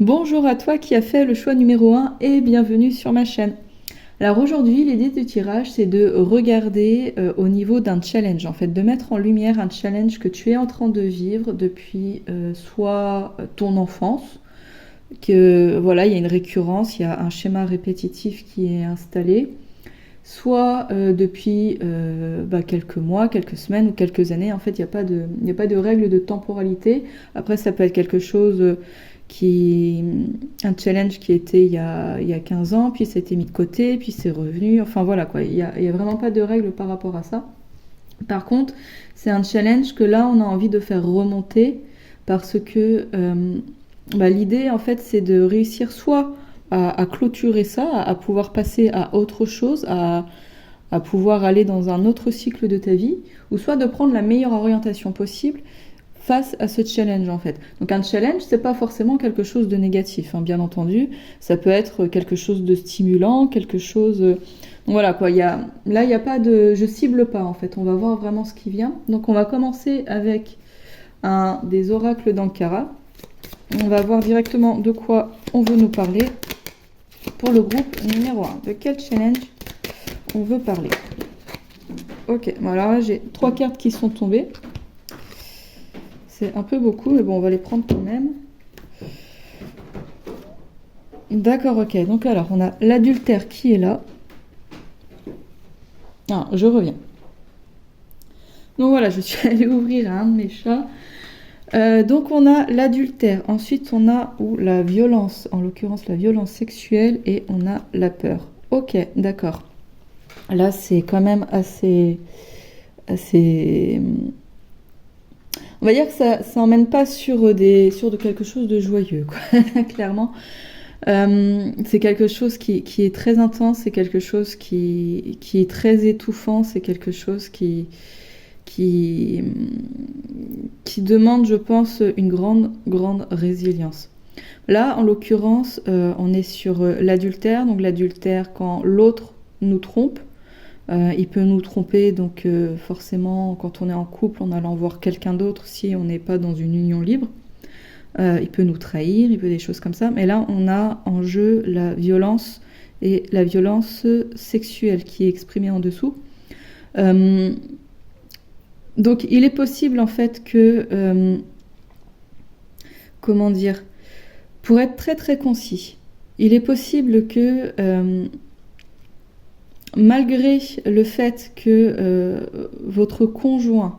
Bonjour à toi qui as fait le choix numéro 1 et bienvenue sur ma chaîne. Alors aujourd'hui, l'idée du tirage, c'est de regarder au niveau d'un challenge, en fait, de mettre en lumière un challenge que tu es en train de vivre depuis soit ton enfance, que voilà, il y a une récurrence, il y a un schéma répétitif qui est installé, soit depuis quelques mois, quelques semaines ou quelques années. En fait, il n'y a pas de règle de temporalité. Après, ça peut être quelque chose un challenge qui était il y a 15 ans, puis ça a été mis de côté, puis c'est revenu. Enfin voilà quoi, il y a vraiment pas de règle par rapport à ça. Par contre, c'est un challenge que là, on a envie de faire remonter parce que l'idée, en fait, c'est de réussir soit à clôturer ça, à pouvoir passer à autre chose, à pouvoir aller dans un autre cycle de ta vie, ou soit de prendre la meilleure orientation possible face à ce challenge en fait. Donc un challenge, c'est pas forcément quelque chose de négatif, hein, bien entendu. Ça peut être quelque chose de stimulant, quelque chose. Donc voilà quoi. Là, il y a pas de. Je cible pas en fait. On va voir vraiment ce qui vient. Donc on va commencer avec des oracles d'Ankara. On va voir directement de quoi on veut nous parler pour le groupe numéro 1. De quel challenge on veut parler? Ok, voilà, j'ai 3 cartes qui sont tombées. C'est un peu beaucoup, mais bon, on va les prendre quand même. D'accord, ok. Donc alors, on a l'adultère qui est là. Ah, je reviens. Donc voilà, je suis allée ouvrir un de mes chats. Donc on a l'adultère. Ensuite, on a la violence, en l'occurrence la violence sexuelle, et on a la peur. Ok, d'accord. Là, c'est quand même assez... On va dire que ça emmène pas sur de quelque chose de joyeux, quoi. Clairement. C'est quelque chose qui est très intense, c'est quelque chose qui est très étouffant, c'est quelque chose qui demande, je pense, une grande résilience. Là, en l'occurrence, on est sur l'adultère. Donc l'adultère, quand l'autre nous trompe, il peut nous tromper, donc forcément, quand on est en couple, en allant voir quelqu'un d'autre, si on n'est pas dans une union libre. Il peut nous trahir, il peut des choses comme ça. Mais là, on a en jeu la violence et la violence sexuelle qui est exprimée en dessous. Donc, il est possible, en fait, que... comment dire? Pour être très, très concis, il est possible que... malgré le fait que votre conjoint,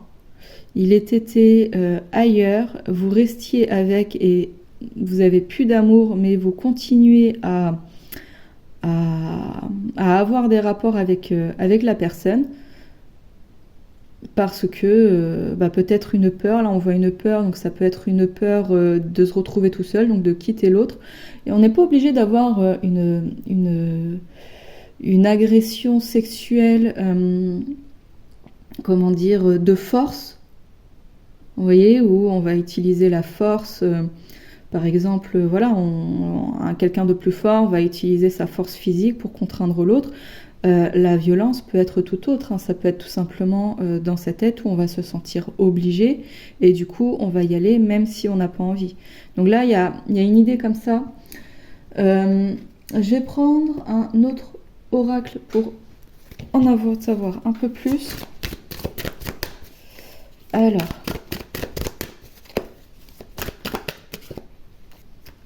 il ait été ailleurs, vous restiez avec et vous avez plus d'amour, mais vous continuez à avoir des rapports avec la personne, parce que peut-être une peur, là on voit une peur, donc ça peut être une peur de se retrouver tout seul, donc de quitter l'autre. Et on n'est pas obligé d'avoir une agression sexuelle, comment dire, de force, vous voyez, où on va utiliser la force, par exemple, voilà, quelqu'un de plus fort va utiliser sa force physique pour contraindre l'autre. La violence peut être tout autre, hein. Ça peut être tout simplement dans sa tête où on va se sentir obligé et du coup on va y aller même si on n'a pas envie. Donc là il y a une idée comme ça. Je vais prendre un autre oracle pour en savoir un peu plus. Alors,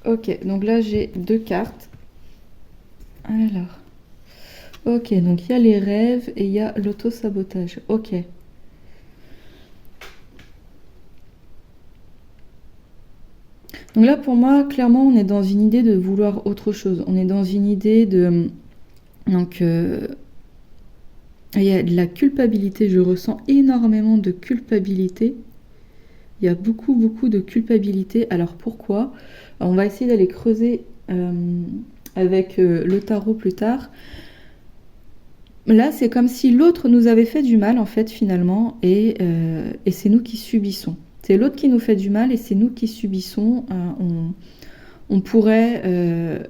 ok, donc là j'ai 2 cartes. Alors, ok, donc il y a les rêves et il y a l'auto-sabotage. Ok. Donc là, pour moi, clairement, on est dans une idée de vouloir autre chose. On est dans une idée de... Donc, il y a de la culpabilité. Je ressens énormément de culpabilité. Il y a beaucoup de culpabilité. Alors, pourquoi? On va essayer d'aller creuser avec le tarot plus tard. Là, c'est comme si l'autre nous avait fait du mal, en fait, finalement, et c'est nous qui subissons. C'est l'autre qui nous fait du mal et c'est nous qui subissons. On pourrait...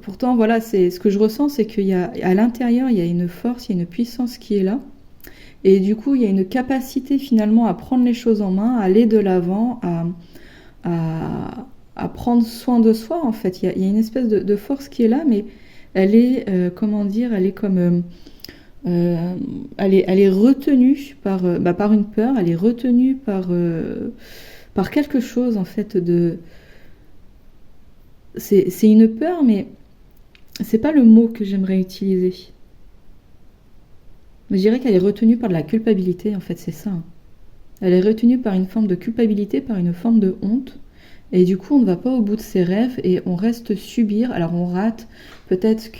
pourtant, voilà, ce que je ressens, c'est qu'il y a à l'intérieur, il y a une force, il y a une puissance qui est là. Et du coup, il y a une capacité finalement à prendre les choses en main, à aller de l'avant, à prendre soin de soi, en fait. Il y a une espèce de force qui est là, mais elle est, comment dire, elle est comme... elle est retenue par une peur, elle est retenue par quelque chose, en fait, de... C'est une peur, mais c'est pas le mot que j'aimerais utiliser. Mais je dirais qu'elle est retenue par de la culpabilité, en fait, c'est ça. Elle est retenue par une forme de culpabilité, par une forme de honte. Et du coup, on ne va pas au bout de ses rêves et on reste subir. Alors, on rate. Peut-être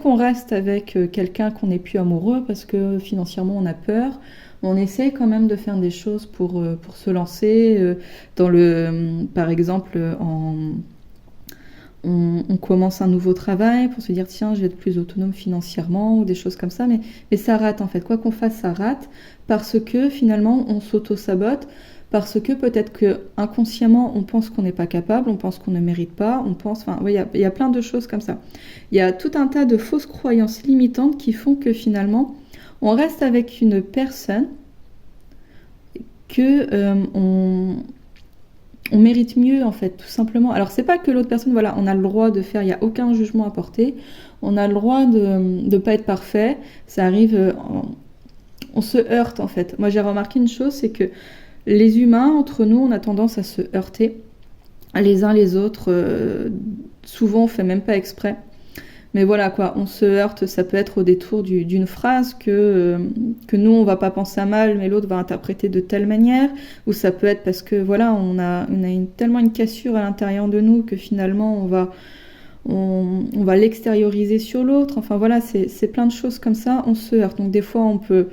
qu'on reste avec quelqu'un qu'on n'est plus amoureux parce que financièrement, on a peur. On essaie quand même de faire des choses pour se lancer. Par exemple, on commence un nouveau travail pour se dire tiens, je vais être plus autonome financièrement ou des choses comme ça. Mais ça rate en fait. Quoi qu'on fasse, ça rate parce que finalement, on s'auto-sabote. Parce que peut-être que inconsciemment on pense qu'on n'est pas capable, on pense qu'on ne mérite pas, on pense, enfin, oui, il y a plein de choses comme ça. Il y a tout un tas de fausses croyances limitantes qui font que finalement on reste avec une personne que on mérite mieux en fait, tout simplement. Alors c'est pas que l'autre personne, voilà, on a le droit de faire, il n'y a aucun jugement à porter, on a le droit de ne pas être parfait, ça arrive, on se heurte en fait. Moi j'ai remarqué une chose, c'est que les humains, entre nous, on a tendance à se heurter les uns les autres. Souvent, on fait même pas exprès. Mais voilà, quoi, on se heurte. Ça peut être au détour d'une phrase que nous, on va pas penser à mal, mais l'autre va interpréter de telle manière. Ou ça peut être parce que, voilà, on a tellement une cassure à l'intérieur de nous que finalement, on va l'extérioriser sur l'autre. Enfin, voilà, c'est plein de choses comme ça. On se heurte. Donc, des fois, on peut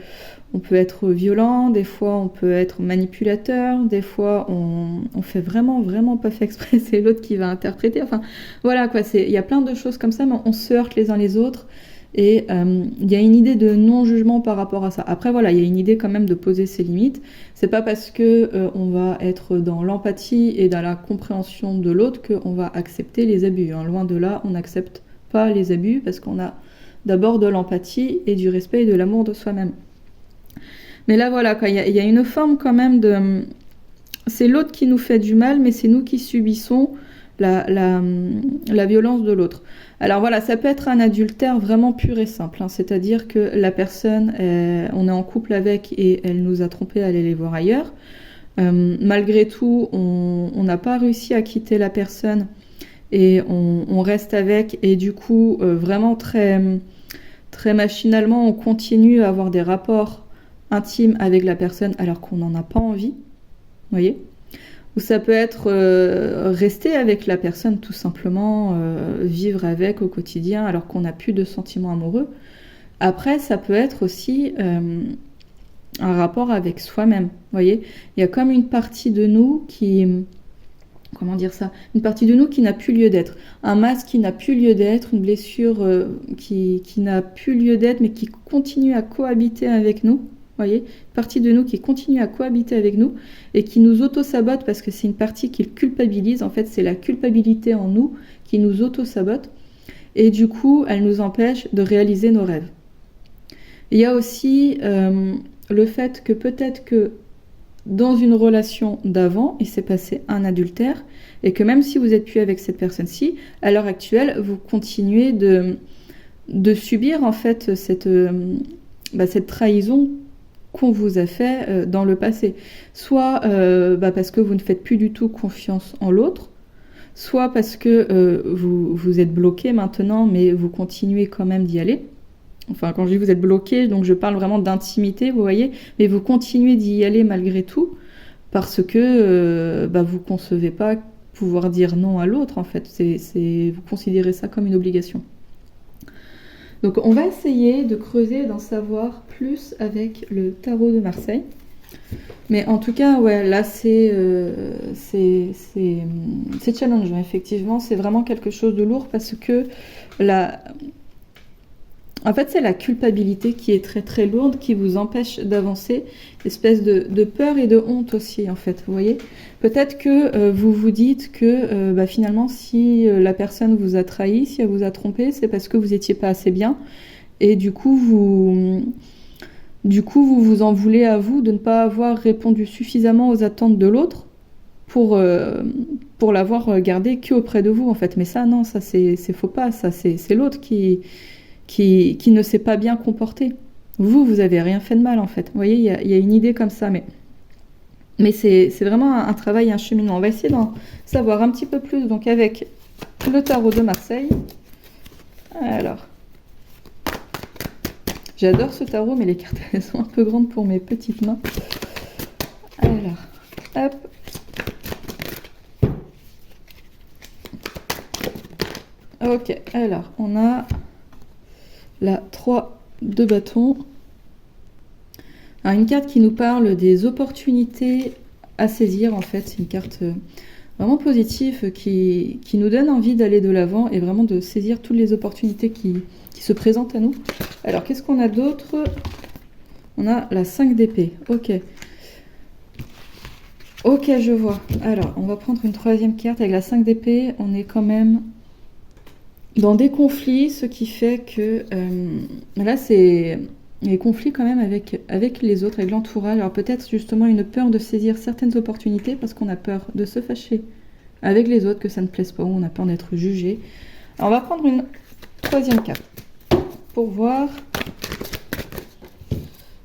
être violent, des fois on peut être manipulateur, des fois on fait vraiment pas fait exprès, c'est l'autre qui va interpréter. Enfin voilà quoi, il y a plein de choses comme ça, mais on se heurte les uns les autres. Et il y a une idée de non-jugement par rapport à ça. Après voilà, il y a une idée quand même de poser ses limites. C'est pas parce que on va être dans l'empathie et dans la compréhension de l'autre qu'on va accepter les abus. Hein. Loin de là, on n'accepte pas les abus parce qu'on a d'abord de l'empathie et du respect et de l'amour de soi-même. Mais là, voilà, il y a une forme quand même de... C'est l'autre qui nous fait du mal, mais c'est nous qui subissons la violence de l'autre. Alors voilà, ça peut être un adultère vraiment pur et simple, hein, c'est-à-dire que la personne, on est en couple avec et elle nous a trompés à aller les voir ailleurs. Malgré tout, on n'a pas réussi à quitter la personne et on reste avec et du coup, vraiment très, très machinalement, on continue à avoir des rapports intime avec la personne alors qu'on n'en a pas envie, vous voyez. Ou ça peut être rester avec la personne tout simplement, vivre avec au quotidien alors qu'on n'a plus de sentiments amoureux. Après, ça peut être aussi un rapport avec soi-même, vous voyez. Il y a comme une partie de nous qui... Comment dire ça ? Une partie de nous qui n'a plus lieu d'être. Un masque qui n'a plus lieu d'être, une blessure qui n'a plus lieu d'être mais qui continue à cohabiter avec nous. Voyez, une partie de nous qui continue à cohabiter avec nous et qui nous auto-sabote parce que c'est une partie qui culpabilise. En fait, c'est la culpabilité en nous qui nous auto-sabote et du coup, elle nous empêche de réaliser nos rêves. Il y a aussi le fait que peut-être que dans une relation d'avant, il s'est passé un adultère et que même si vous n'êtes plus avec cette personne-ci, à l'heure actuelle, vous continuez de subir en fait cette trahison qu'on vous a fait dans le passé. Soit parce que vous ne faites plus du tout confiance en l'autre, soit parce que vous êtes bloqué maintenant, mais vous continuez quand même d'y aller. Enfin, quand je dis vous êtes bloqué, donc je parle vraiment d'intimité, vous voyez, mais vous continuez d'y aller malgré tout, parce que vous concevez pas pouvoir dire non à l'autre, en fait. Vous considérez ça comme une obligation. Donc on va essayer de creuser et d'en savoir plus avec le tarot de Marseille. Mais en tout cas, ouais, là c'est challengeant, effectivement. C'est vraiment quelque chose de lourd parce que en fait, c'est la culpabilité qui est très très lourde, qui vous empêche d'avancer, espèce de peur et de honte aussi, en fait, vous voyez. Peut-être que vous vous dites que finalement, si la personne vous a trahi, si elle vous a trompé, c'est parce que vous n'étiez pas assez bien, et du coup, vous vous en voulez à vous de ne pas avoir répondu suffisamment aux attentes de l'autre pour pour l'avoir gardé que auprès de vous en fait. Mais ça non, ça c'est faux pas, ça c'est l'autre qui ne s'est pas bien comporté. Vous avez rien fait de mal en fait. Vous voyez, il y a une idée comme ça, mais c'est vraiment un travail, un cheminement. On va essayer d'en savoir un petit peu plus donc avec le tarot de Marseille. Alors, j'adore ce tarot, mais les cartes elles sont un peu grandes pour mes petites mains. Alors, hop. Ok, alors on a la 3 de bâton. Alors, une carte qui nous parle des opportunités à saisir en fait. C'est une carte vraiment positive qui nous donne envie d'aller de l'avant et vraiment de saisir toutes les opportunités qui se présentent à nous. Alors qu'est-ce qu'on a d'autre? On a la 5 d'épée. Ok. Ok, je vois. Alors, on va prendre une troisième carte avec la 5 d'épée. On est quand même dans des conflits, ce qui fait que là, c'est les conflits quand même avec les autres, avec l'entourage. Alors peut-être justement une peur de saisir certaines opportunités parce qu'on a peur de se fâcher avec les autres, que ça ne plaise pas, ou on a peur d'être jugé. Alors on va prendre une troisième carte pour voir.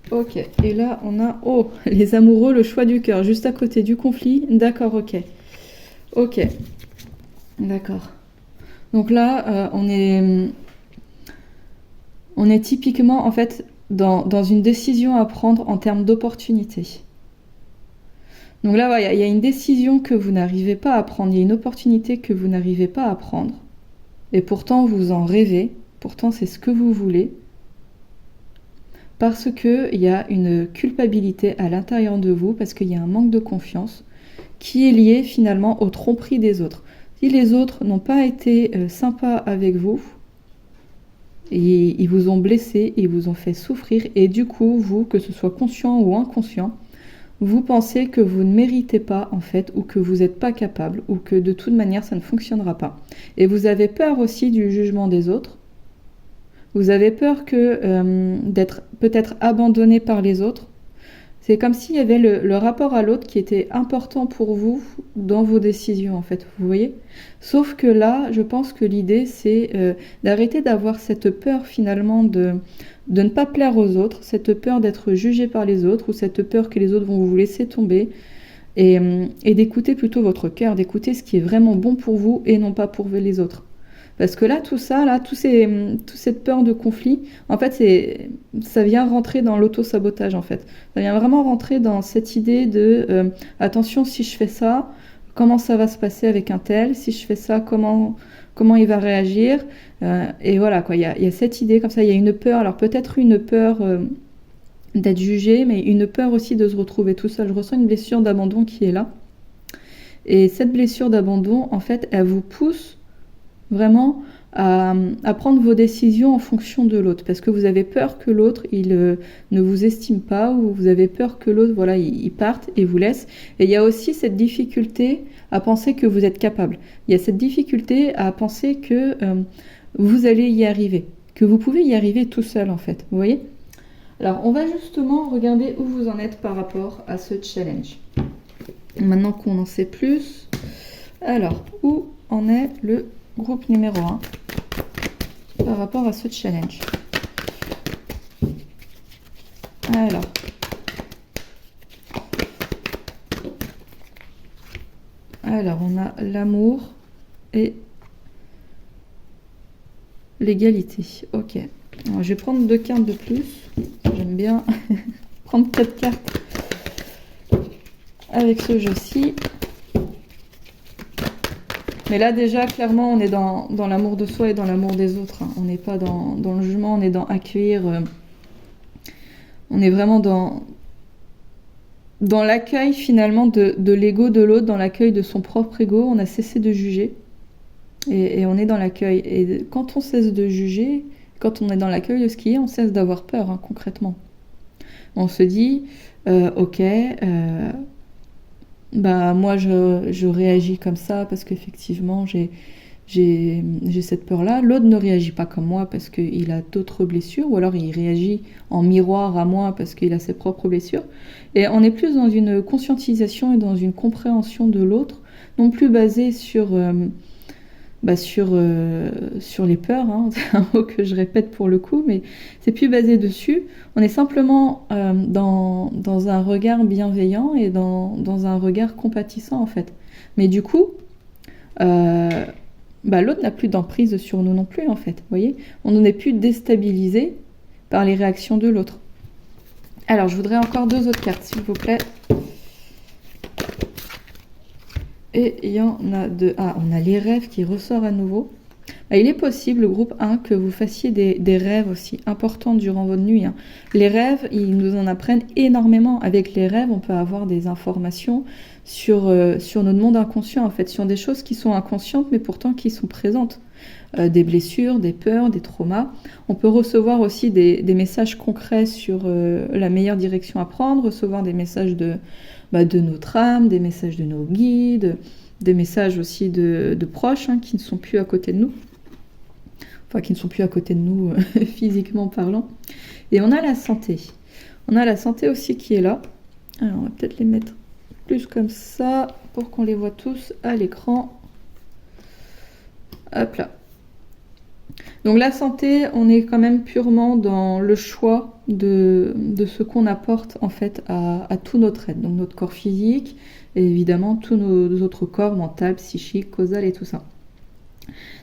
Ok, et là on a, oh, les amoureux, le choix du cœur, juste à côté du conflit. D'accord, ok. Ok, d'accord. Donc là, on est typiquement, en fait, dans une décision à prendre en termes d'opportunité. Donc là, il y a une décision que vous n'arrivez pas à prendre, il y a une opportunité que vous n'arrivez pas à prendre. Et pourtant, vous en rêvez, pourtant c'est ce que vous voulez. Parce qu'il y a une culpabilité à l'intérieur de vous, parce qu'il y a un manque de confiance qui est lié finalement aux tromperies des autres. Si les autres n'ont pas été sympas avec vous, et ils vous ont blessé, ils vous ont fait souffrir, et du coup, vous, que ce soit conscient ou inconscient, vous pensez que vous ne méritez pas en fait, ou que vous n'êtes pas capable, ou que de toute manière ça ne fonctionnera pas. Et vous avez peur aussi du jugement des autres. Vous avez peur d'être peut-être abandonné par les autres. C'est comme s'il y avait le rapport à l'autre qui était important pour vous dans vos décisions, en fait, vous voyez. Sauf que là, je pense que l'idée, c'est d'arrêter d'avoir cette peur, finalement, de ne pas plaire aux autres, cette peur d'être jugé par les autres, ou cette peur que les autres vont vous laisser tomber, et d'écouter plutôt votre cœur, d'écouter ce qui est vraiment bon pour vous, et non pas pour les autres. Parce que là, tout ça, là, toute cette peur de conflit, en fait, ça vient rentrer dans l'auto-sabotage, en fait. Ça vient vraiment rentrer dans cette idée de attention, si je fais ça, comment ça va se passer avec un tel? Si je fais ça, comment il va réagir? Et voilà, quoi. Il y a cette idée comme ça. Il y a une peur. Alors peut-être une peur d'être jugé, mais une peur aussi de se retrouver tout seul. Je ressens une blessure d'abandon qui est là. Et cette blessure d'abandon, en fait, elle vous pousse vraiment à prendre vos décisions en fonction de l'autre, parce que vous avez peur que l'autre il ne vous estime pas, ou vous avez peur que l'autre voilà il parte et vous laisse. Et il y a aussi cette difficulté à penser que vous êtes capable. Il y a cette difficulté à penser que vous allez y arriver, que vous pouvez y arriver tout seul en fait. Vous voyez? Alors on va justement regarder où vous en êtes par rapport à ce challenge. Maintenant qu'on en sait plus, alors où en est le groupe numéro 1 par rapport à ce challenge. Alors on a l'amour et l'égalité. Ok. Alors, je vais prendre 2 cartes de plus. J'aime bien prendre 4 cartes avec ce jeu-ci. Mais là, déjà, clairement, on est dans l'amour de soi et dans l'amour des autres. On n'est pas dans le jugement, on est dans accueillir. On est vraiment dans l'accueil, finalement, de l'ego de l'autre, dans l'accueil de son propre ego. On a cessé de juger. Et on est dans l'accueil. Et quand on cesse de juger, quand on est dans l'accueil de ce qui est, on cesse d'avoir peur, concrètement. On se dit, ok... bah moi je réagis comme ça parce qu'effectivement j'ai cette peur-là. L'autre ne réagit pas comme moi parce qu'il a d'autres blessures, ou alors il réagit en miroir à moi parce qu'il a ses propres blessures. Et on est plus dans une conscientisation et dans une compréhension de l'autre non plus basé sur les peurs, hein. C'est un mot que je répète pour le coup, mais c'est plus basé dessus. On est simplement dans un regard bienveillant et dans un regard compatissant en fait. Mais du coup, l'autre n'a plus d'emprise sur nous non plus en fait. Vous voyez, on n'est plus déstabilisé par les réactions de l'autre. Alors, je voudrais encore 2 autres cartes, s'il vous plaît. Et il y en a 2. Ah, on a les rêves qui ressort à nouveau. Il est possible, le groupe 1, que vous fassiez des rêves aussi importants durant votre nuit. Hein. Les rêves, ils nous en apprennent énormément. Avec les rêves, on peut avoir des informations sur notre monde inconscient, en fait, sur des choses qui sont inconscientes, mais pourtant qui sont présentes. Des blessures, des peurs, des traumas. On peut recevoir aussi des messages concrets sur la meilleure direction à prendre, recevoir des messages de notre âme, des messages de nos guides, des messages aussi de proches hein, qui ne sont plus à côté de nous. Enfin, qui ne sont plus à côté de nous physiquement parlant. Et on a la santé. On a la santé aussi qui est là. Alors, on va peut-être les mettre plus comme ça pour qu'on les voit tous à l'écran. Hop là. Donc la santé, on est quand même purement dans le choix de ce qu'on apporte en fait à tout notre être. Donc notre corps physique et évidemment tous nos autres corps, mental, psychique, causal et tout ça.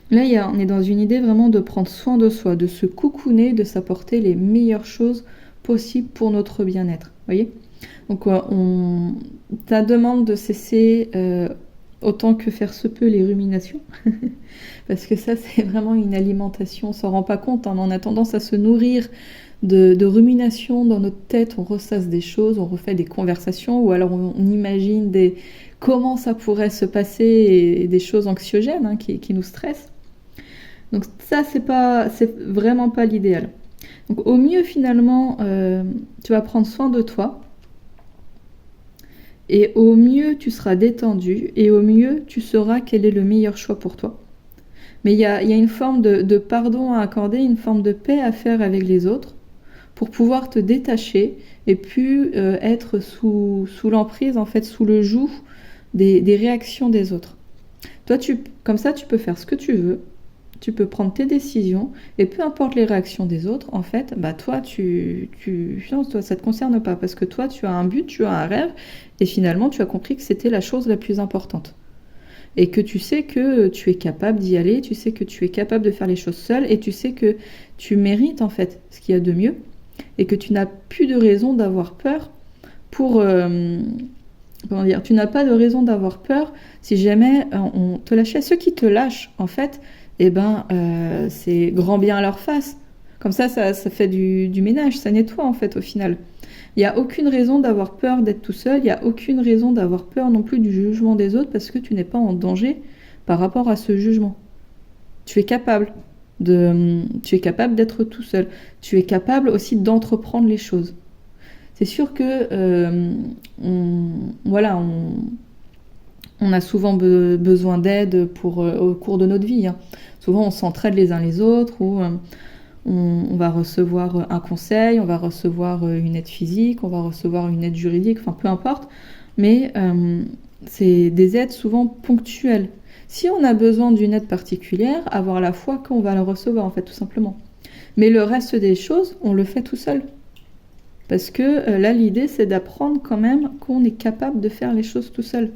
Là, on est dans une idée vraiment de prendre soin de soi, de se coucouner, de s'apporter les meilleures choses possibles pour notre bien-être. Vous voyez ? Donc ta demande de cesser autant que faire se peut les ruminations, parce que ça c'est vraiment une alimentation, on s'en rend pas compte, hein, on a tendance à se nourrir de ruminations dans notre tête, on ressasse des choses, on refait des conversations, ou alors on imagine comment ça pourrait se passer et des choses anxiogènes hein, qui nous stressent. Donc ça c'est vraiment pas l'idéal. Donc au mieux finalement, tu vas prendre soin de toi. Et au mieux, tu seras détendu, et au mieux, tu sauras quel est le meilleur choix pour toi. Mais il y a une forme de pardon à accorder, une forme de paix à faire avec les autres, pour pouvoir te détacher, et puis être sous l'emprise, en fait, sous le joug des réactions des autres. Toi, comme ça, tu peux faire ce que tu veux, tu peux prendre tes décisions, et peu importe les réactions des autres, en fait, toi, toi, ça te concerne pas, parce que toi, tu as un but, tu as un rêve, et finalement, tu as compris que c'était la chose la plus importante. Et que tu sais que tu es capable d'y aller, tu sais que tu es capable de faire les choses seul, et tu sais que tu mérites, en fait, ce qu'il y a de mieux, et que tu n'as plus de raison d'avoir peur pour... tu n'as pas de raison d'avoir peur si jamais on te lâchait. Ceux qui te lâchent, en fait, c'est grand bien à leur face. Comme ça fait du ménage, ça nettoie en fait au final. Il n'y a aucune raison d'avoir peur d'être tout seul, il n'y a aucune raison d'avoir peur non plus du jugement des autres parce que tu n'es pas en danger par rapport à ce jugement. Tu es capable d'être tout seul. Tu es capable aussi d'entreprendre les choses. C'est sûr que on a souvent besoin d'aide au cours de notre vie. Hein. Souvent, on s'entraide les uns les autres ou on va recevoir un conseil, on va recevoir une aide physique, on va recevoir une aide juridique, enfin peu importe. Mais c'est des aides souvent ponctuelles. Si on a besoin d'une aide particulière, avoir la foi qu'on va la recevoir, en fait, tout simplement. Mais le reste des choses, on le fait tout seul. Parce que là, l'idée, c'est d'apprendre quand même qu'on est capable de faire les choses tout seul.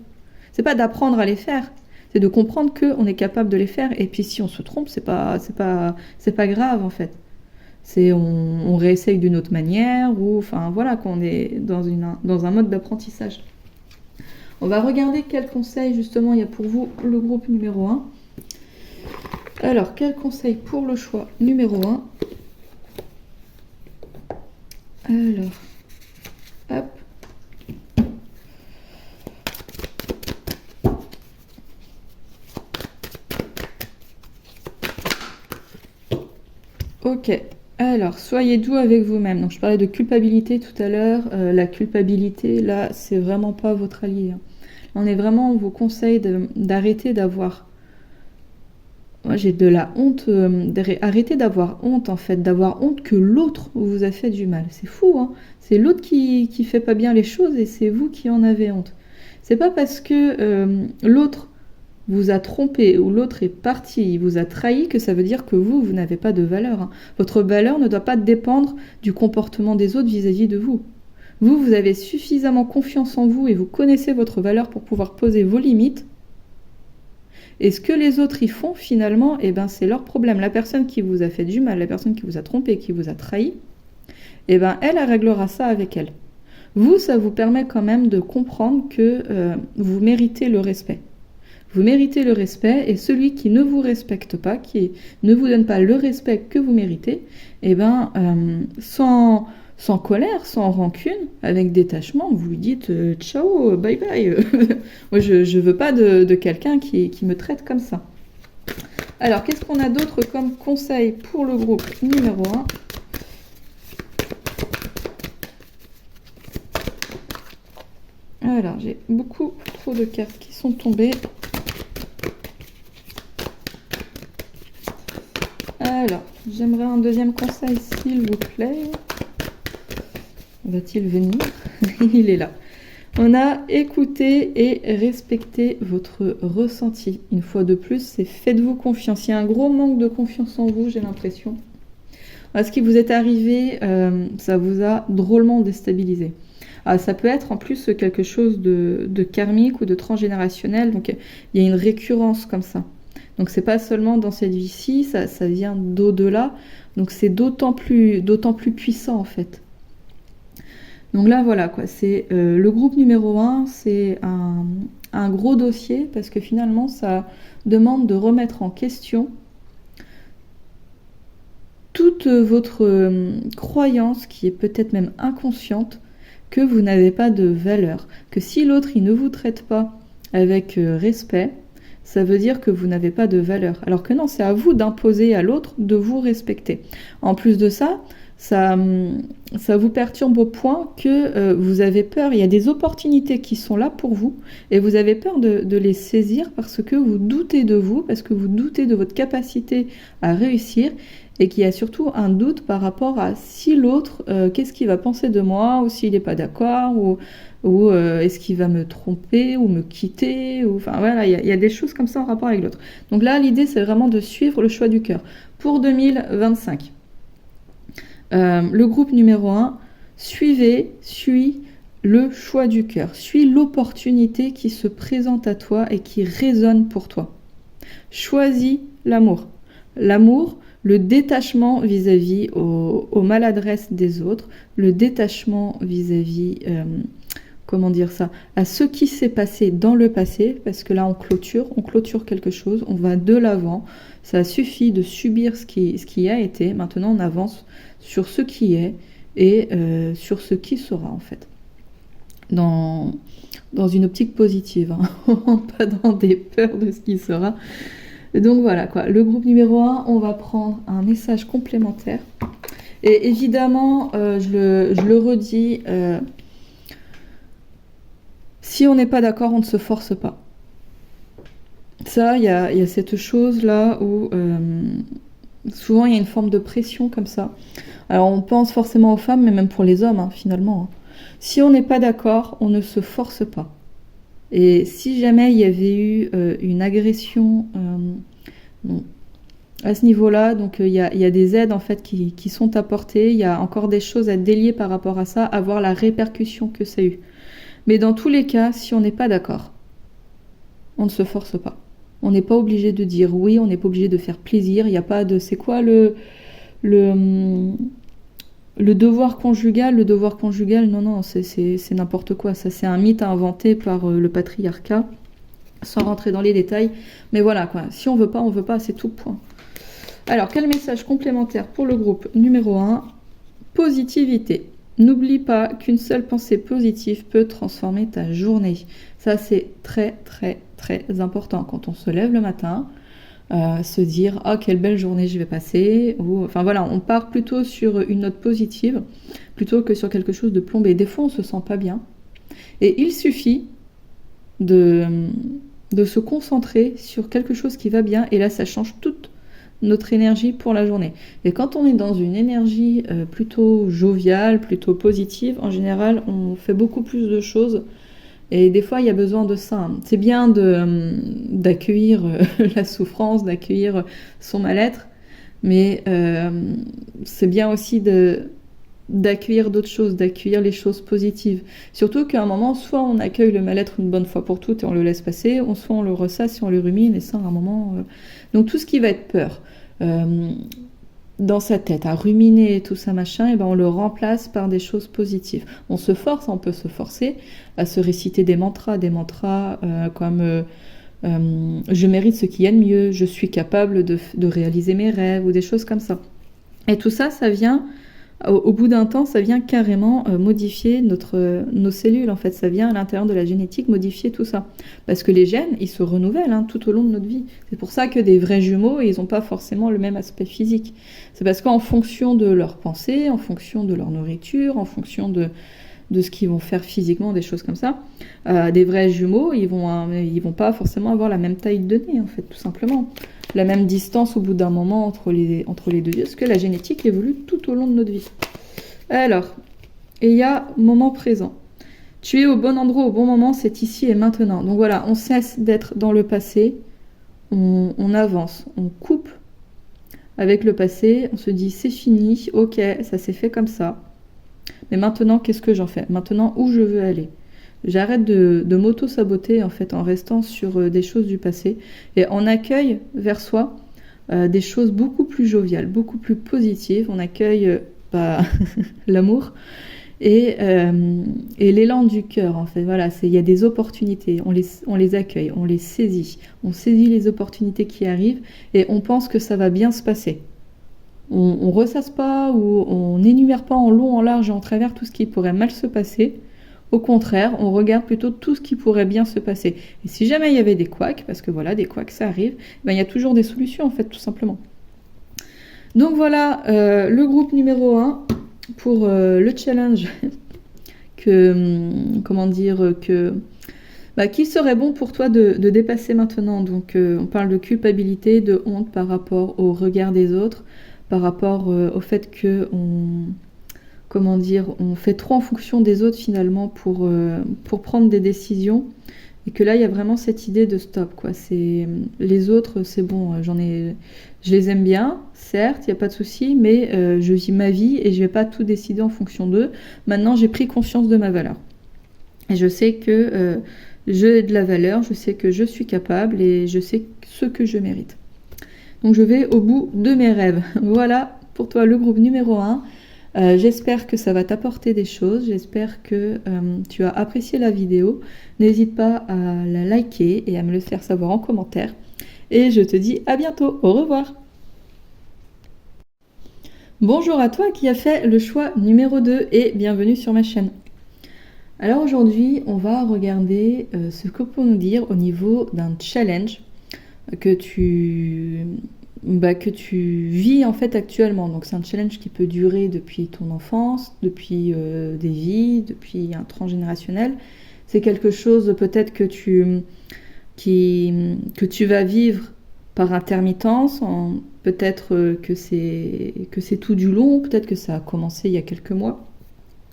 C'est pas d'apprendre à les faire, c'est de comprendre qu'on est capable de les faire. Et puis si on se trompe, c'est pas grave en fait. On réessaye d'une autre manière ou enfin voilà qu'on est dans un mode d'apprentissage. On va regarder quel conseil justement il y a pour vous le groupe numéro 1. Alors quel conseil pour le choix numéro 1? Alors, hop. Ok, alors soyez doux avec vous-même. Donc je parlais de culpabilité tout à l'heure. La culpabilité, là, c'est vraiment pas votre allié. Hein. On vous conseille d'arrêter d'avoir... Moi, j'ai de la honte, arrêtez d'avoir honte en fait, d'avoir honte que l'autre vous a fait du mal. C'est fou, hein. C'est l'autre qui fait pas bien les choses et c'est vous qui en avez honte. C'est pas parce que l'autre vous a trompé ou l'autre est parti, il vous a trahi, que ça veut dire que vous n'avez pas de valeur. Hein. Votre valeur ne doit pas dépendre du comportement des autres vis-à-vis de vous. Vous avez suffisamment confiance en vous et vous connaissez votre valeur pour pouvoir poser vos limites. Et ce que les autres y font, finalement, eh ben, c'est leur problème. La personne qui vous a fait du mal, la personne qui vous a trompé, qui vous a trahi, eh ben, elle réglera ça avec elle. Vous, ça vous permet quand même de comprendre que vous méritez le respect. Vous méritez le respect, et celui qui ne vous respecte pas, qui ne vous donne pas le respect que vous méritez, eh ben, sans colère, sans rancune, avec détachement, vous lui dites ciao, bye bye. Moi, je veux pas de quelqu'un qui me traite comme ça. Alors, qu'est-ce qu'on a d'autre comme conseil pour le groupe numéro 1 ? Alors, j'ai beaucoup trop de cartes qui sont tombées. Alors, j'aimerais un deuxième conseil, s'il vous plaît. Va-t-il venir? Il est là. On a écouté et respecté votre ressenti. Une fois de plus, c'est faites-vous confiance. Il y a un gros manque de confiance en vous, j'ai l'impression. Ce qui vous est arrivé, ça vous a drôlement déstabilisé. Ça peut être en plus quelque chose de karmique ou de transgénérationnel, donc il y a une récurrence comme ça. Donc c'est pas seulement dans cette vie-ci, ça vient d'au-delà, donc c'est d'autant plus puissant en fait. Donc là voilà quoi, c'est le groupe numéro 1, c'est un gros dossier parce que finalement ça demande de remettre en question toute votre croyance qui est peut-être même inconsciente, que vous n'avez pas de valeur, que si l'autre il ne vous traite pas avec respect, ça veut dire que vous n'avez pas de valeur. Alors que non, c'est à vous d'imposer à l'autre de vous respecter. En plus de ça, ça vous perturbe au point que vous avez peur. Il y a des opportunités qui sont là pour vous et vous avez peur de les saisir parce que vous doutez de vous, parce que vous doutez de votre capacité à réussir et qu'il y a surtout un doute par rapport à si l'autre, qu'est-ce qu'il va penser de moi, ou s'il n'est pas d'accord, ou est-ce qu'il va me tromper ou me quitter, ou enfin voilà, il y a des choses comme ça en rapport avec l'autre. Donc là, l'idée, c'est vraiment de suivre le choix du cœur. Pour 2025, le groupe numéro 1, suis le choix du cœur, suis l'opportunité qui se présente à toi et qui résonne pour toi. Choisis l'amour. L'amour, le détachement vis-à-vis aux maladresses des autres, le détachement vis-à-vis, comment dire ça, à ce qui s'est passé dans le passé, parce que là on clôture quelque chose, on va de l'avant, ça suffit de subir ce qui a été, maintenant on avance sur ce qui est et sur ce qui sera en fait. Dans une optique positive, hein, pas dans des peurs de ce qui sera. Donc voilà quoi, le groupe numéro 1, on va prendre un message complémentaire. Et évidemment, je le redis, si on n'est pas d'accord, on ne se force pas. Ça, il y a cette chose-là où souvent il y a une forme de pression comme ça. Alors on pense forcément aux femmes, mais même pour les hommes, hein, finalement. Hein. Si on n'est pas d'accord, on ne se force pas. Et si jamais il y avait eu une agression à ce niveau-là, donc il y a des aides en fait qui sont apportées, il y a encore des choses à délier par rapport à ça, à voir la répercussion que ça a eu. Mais dans tous les cas, si on n'est pas d'accord, on ne se force pas. On n'est pas obligé de dire oui, on n'est pas obligé de faire plaisir, il n'y a pas de... C'est quoi le devoir conjugal? Le devoir conjugal, non, c'est n'importe quoi. Ça, c'est un mythe inventé par le patriarcat, sans rentrer dans les détails. Mais voilà, quoi. Si on veut pas, c'est tout, point. Alors, quel message complémentaire pour le groupe numéro 1? Positivité. N'oublie pas qu'une seule pensée positive peut transformer ta journée. Ça, c'est très, très, très important. Quand on se lève le matin, se dire « Oh, quelle belle journée je vais passer » ou enfin voilà, on part plutôt sur une note positive plutôt que sur quelque chose de plombé. Des fois, on se sent pas bien. Et il suffit de se concentrer sur quelque chose qui va bien et là, ça change toute notre énergie pour la journée. Et quand on est dans une énergie plutôt joviale, plutôt positive, en général, on fait beaucoup plus de choses Et des fois, il y a besoin de ça. C'est bien d'accueillir la souffrance, d'accueillir son mal-être, mais c'est bien aussi d'accueillir d'autres choses, d'accueillir les choses positives. Surtout qu'à un moment, soit on accueille le mal-être une bonne fois pour toutes et on le laisse passer, soit on le ressasse et on le rumine, et ça, à un moment... Donc tout ce qui va être peur, dans sa tête, à ruminer tout ça, machin, et ben on le remplace par des choses positives. On se force, on peut se forcer à se réciter des mantras comme... je mérite ce qu'il y a de mieux, je suis capable de réaliser mes rêves, ou des choses comme ça. Et tout ça, ça vient... Au bout d'un temps, ça vient carrément modifier nos cellules, en fait. Ça vient à l'intérieur de la génétique modifier tout ça. Parce que les gènes, ils se renouvellent tout au long de notre vie. C'est pour ça que des vrais jumeaux, ils n'ont pas forcément le même aspect physique. C'est parce qu'en fonction de leurs pensées, en fonction de leur nourriture, en fonction de ce qu'ils vont faire physiquement, des choses comme ça, des vrais jumeaux, ils vont pas forcément avoir la même taille de nez, en fait, tout simplement. La même distance au bout d'un moment entre les deux yeux, parce que la génétique évolue tout au long de notre vie. Alors, et il y a moment présent. Tu es au bon endroit au bon moment, c'est ici et maintenant. Donc voilà, on cesse d'être dans le passé, on avance, on coupe avec le passé, on se dit c'est fini, ok, ça s'est fait comme ça. Mais maintenant, qu'est-ce que j'en fais? Maintenant, où je veux aller? J'arrête de m'auto-saboter en fait en restant sur des choses du passé et on accueille vers soi des choses beaucoup plus joviales, beaucoup plus positives. On accueille l'amour et l'élan du cœur en fait. Voilà, il y a des opportunités, on les accueille, on les saisit. On saisit les opportunités qui arrivent et on pense que ça va bien se passer. On ressasse pas ou on n'énumère pas en long, en large et en travers tout ce qui pourrait mal se passer. Au contraire, on regarde plutôt tout ce qui pourrait bien se passer. Et si jamais il y avait des couacs, parce que voilà, des couacs ça arrive, il y a toujours des solutions en fait, tout simplement. Donc voilà, le groupe numéro 1 pour le challenge qui serait bon pour toi de dépasser maintenant. Donc on parle de culpabilité, de honte par rapport au regard des autres, par rapport au fait que on fait trop en fonction des autres finalement pour prendre des décisions, et que là il y a vraiment cette idée de stop quoi. C'est les autres, c'est bon, je les aime bien, certes, il n'y a pas de souci, mais je vis ma vie et je vais pas tout décider en fonction d'eux. Maintenant j'ai pris conscience de ma valeur et je sais que j'ai de la valeur, je sais que je suis capable et je sais ce que je mérite. Donc je vais au bout de mes rêves. Voilà pour toi le groupe numéro 1. J'espère que ça va t'apporter des choses, j'espère que tu as apprécié la vidéo. N'hésite pas à la liker et à me le faire savoir en commentaire. Et je te dis à bientôt, au revoir. Bonjour à toi qui as fait le choix numéro 2 et bienvenue sur ma chaîne. Alors aujourd'hui, on va regarder ce que peut nous dire au niveau d'un challenge que tu vis en fait actuellement. Donc c'est un challenge qui peut durer depuis ton enfance, depuis des vies, depuis un transgénérationnel. C'est quelque chose peut-être que tu vas vivre par intermittence, peut-être que c'est tout du long, peut-être que ça a commencé il y a quelques mois.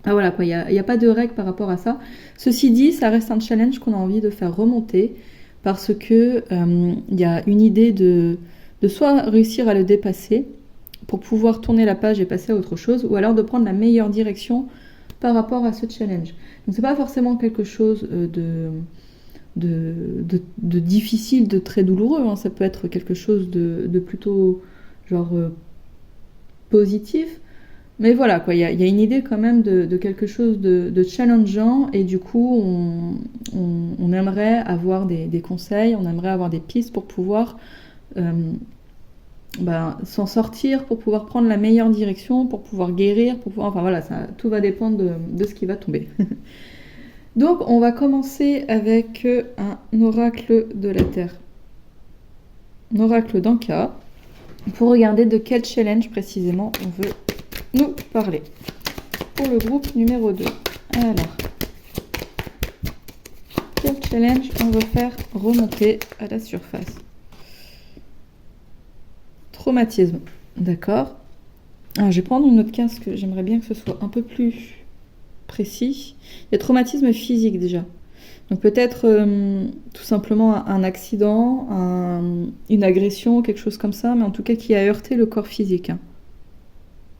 Ah voilà quoi, il y a pas de règle par rapport à ça. Ceci dit, ça reste un challenge qu'on a envie de faire remonter parce que il y a une idée de soit réussir à le dépasser pour pouvoir tourner la page et passer à autre chose, ou alors de prendre la meilleure direction par rapport à ce challenge. Donc c'est pas forcément quelque chose de difficile, de très douloureux, ça peut être quelque chose de plutôt positif, mais voilà quoi, il y a une idée quand même de quelque chose de challengeant, et du coup on aimerait avoir des conseils, on aimerait avoir des pistes pour pouvoir s'en sortir, pour pouvoir prendre la meilleure direction, pour pouvoir guérir, tout va dépendre de ce qui va tomber. Donc on va commencer avec un oracle de la Terre, un oracle d'Anka, pour regarder de quel challenge précisément on veut nous parler pour le groupe numéro 2. Alors, quel challenge on veut faire remonter à la surface? Traumatisme, d'accord. Alors, je vais prendre une autre case, que j'aimerais bien que ce soit un peu plus précis. Il y a traumatisme physique déjà. Donc peut-être tout simplement un accident, une agression, quelque chose comme ça, mais en tout cas qui a heurté le corps physique. Hein.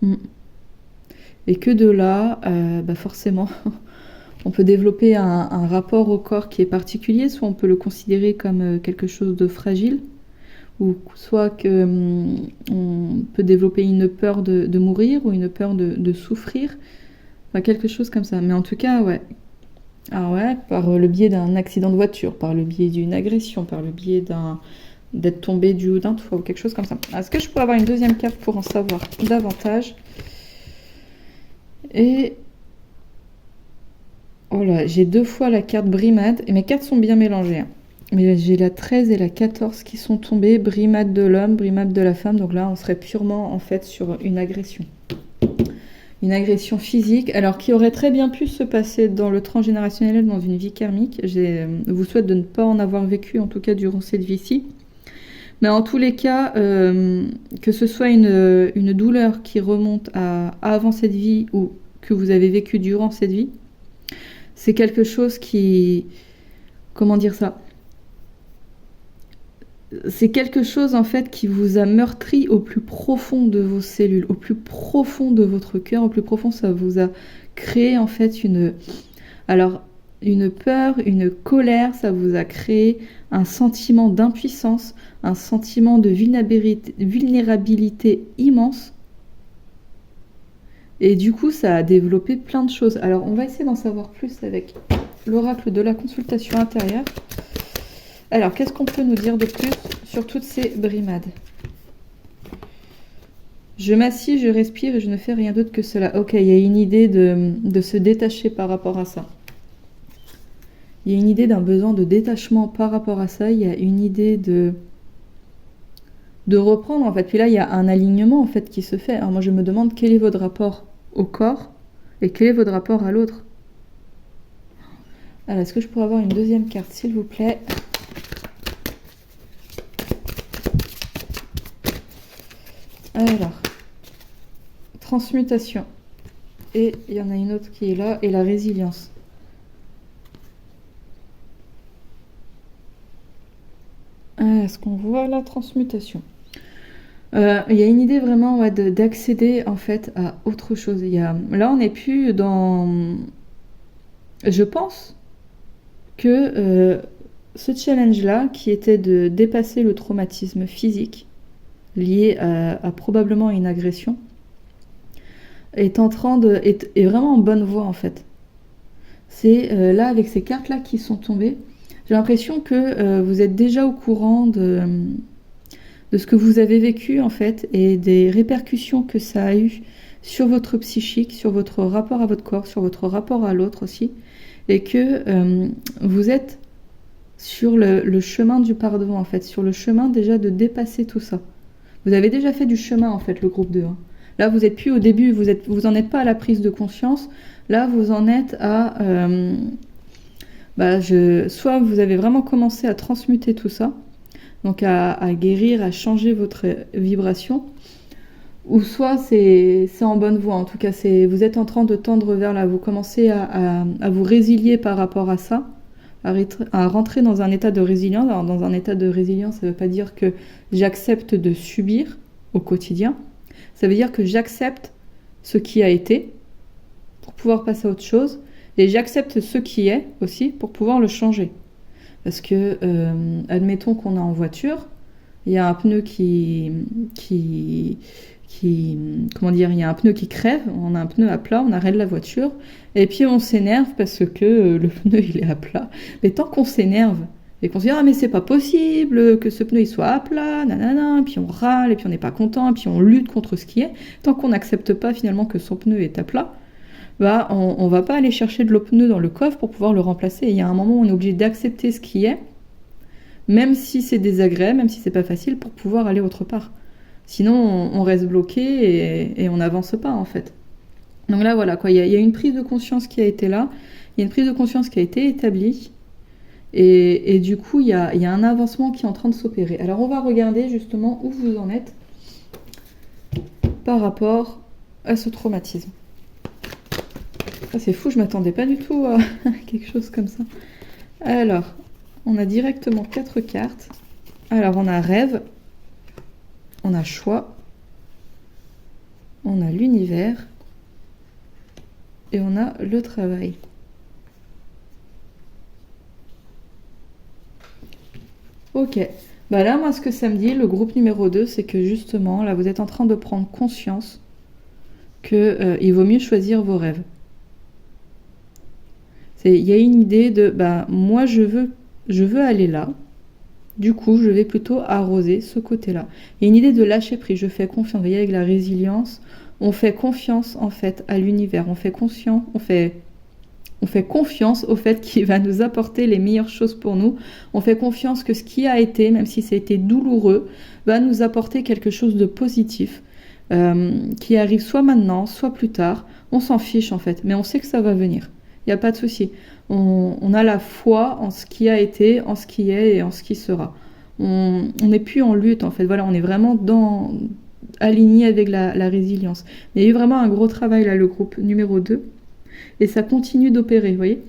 Mm. Et que de là, bah forcément, on peut développer un rapport au corps qui est particulier, soit on peut le considérer comme quelque chose de fragile, ou soit on peut développer une peur de mourir ou une peur de souffrir, enfin, quelque chose comme ça. Mais en tout cas, ouais. Ah ouais, par le biais d'un accident de voiture, par le biais d'une agression, par le biais d'être tombé du haut d'un toit ou quelque chose comme ça. Est-ce que je pourrais avoir une deuxième carte pour en savoir davantage? Et oh là, j'ai 2 fois la carte brimade, et mes cartes sont bien mélangées. Hein. Mais j'ai la 13 et la 14 qui sont tombées, brimade de l'homme, brimade de la femme, donc là on serait purement en fait sur une agression. Une agression physique, alors qui aurait très bien pu se passer dans le transgénérationnel, dans une vie karmique. Je vous souhaite de ne pas en avoir vécu, en tout cas durant cette vie-ci. Mais en tous les cas, que ce soit une douleur qui remonte à avant cette vie ou que vous avez vécu durant cette vie, c'est quelque chose qui... Comment dire ça ? C'est quelque chose en fait qui vous a meurtri au plus profond de vos cellules, au plus profond de votre cœur, au plus profond, ça vous a créé en fait une peur, une colère, ça vous a créé un sentiment d'impuissance, un sentiment de vulnérabilité immense. Et du coup, ça a développé plein de choses. Alors, on va essayer d'en savoir plus avec l'oracle de la consultation intérieure. Alors, qu'est-ce qu'on peut nous dire de plus sur toutes ces brimades? Je m'assis, je respire et je ne fais rien d'autre que cela. Ok, il y a une idée de se détacher par rapport à ça. Il y a une idée d'un besoin de détachement par rapport à ça. Il y a une idée de reprendre, en fait. Puis là, il y a un alignement, en fait, qui se fait. Alors moi, je me demande quel est votre rapport au corps et quel est votre rapport à l'autre. Alors, est-ce que je pourrais avoir une deuxième carte, s'il vous plaît? Alors, transmutation. Et il y en a une autre qui est là, et la résilience. Est-ce qu'on voit la transmutation? Il y a une idée vraiment d'accéder en fait à autre chose. Là, on n'est plus dans... Je pense que ce challenge-là, qui était de dépasser le traumatisme physique lié à probablement une agression, est vraiment en bonne voie en fait. C'est là, avec ces cartes-là qui sont tombées, j'ai l'impression que vous êtes déjà au courant de ce que vous avez vécu en fait et des répercussions que ça a eu sur votre psychique, sur votre rapport à votre corps, sur votre rapport à l'autre aussi, et que vous êtes sur le chemin du pardon en fait, sur le chemin déjà de dépasser tout ça. Vous avez déjà fait du chemin en fait, le groupe 2. Hein. Là, vous n'êtes plus au début, vous en êtes pas à la prise de conscience. Là, vous en êtes à... soit vous avez vraiment commencé à transmuter tout ça, donc à guérir, à changer votre vibration, ou soit c'est en bonne voie. En tout cas, vous êtes en train de tendre vers là, vous commencez à vous résilier par rapport à ça, à rentrer dans un état de résilience. Alors, dans un état de résilience, ça ne veut pas dire que j'accepte de subir au quotidien, ça veut dire que j'accepte ce qui a été pour pouvoir passer à autre chose, et j'accepte ce qui est aussi pour pouvoir le changer. Parce que, admettons qu'on est en voiture, il y a un pneu comment dire, il y a un pneu qui crève, on a un pneu à plat, on arrête la voiture, et puis on s'énerve parce que le pneu il est à plat. Mais tant qu'on s'énerve et qu'on se dit ah mais c'est pas possible que ce pneu il soit à plat, nanana, puis on râle, et puis on n'est pas content, et puis on lutte contre ce qui est, tant qu'on n'accepte pas finalement que son pneu est à plat, on va pas aller chercher de l'eau pneu dans le coffre pour pouvoir le remplacer. Et il y a un moment où on est obligé d'accepter ce qui est, même si c'est désagréable, même si c'est pas facile, pour pouvoir aller autre part. Sinon, on reste bloqué et on n'avance pas, en fait. Donc là, voilà, quoi. Il y a une prise de conscience qui a été là, il y a une prise de conscience qui a été établie, et du coup, il y a un avancement qui est en train de s'opérer. Alors, on va regarder justement où vous en êtes par rapport à ce traumatisme. Ah, c'est fou, je m'attendais pas du tout à quelque chose comme ça. Alors, on a directement 4 cartes. Alors, on a rêve, on a choix, on a l'univers et on a le travail. Ok, bah là, moi, ce que ça me dit, le groupe numéro 2, c'est que justement, là, vous êtes en train de prendre conscience qu'il vaut mieux choisir vos rêves. Il y a une idée de, bah, moi, je veux aller là. Du coup, je vais plutôt arroser ce côté-là. Il y a une idée de lâcher prise. Je fais confiance. Vous voyez, avec la résilience, on fait confiance, en fait, à l'univers. On fait confiance au fait qu'il va nous apporter les meilleures choses pour nous. On fait confiance que ce qui a été, même si ça a été douloureux, va nous apporter quelque chose de positif, qui arrive soit maintenant, soit plus tard. On s'en fiche, en fait, mais on sait que ça va venir. Il n'y a pas de souci. On a la foi en ce qui a été, en ce qui est et en ce qui sera. On n'est plus en lutte, en fait. Voilà, on est vraiment aligné avec la résilience. Il y a eu vraiment un gros travail, là, le groupe numéro 2. Et ça continue d'opérer, vous voyez.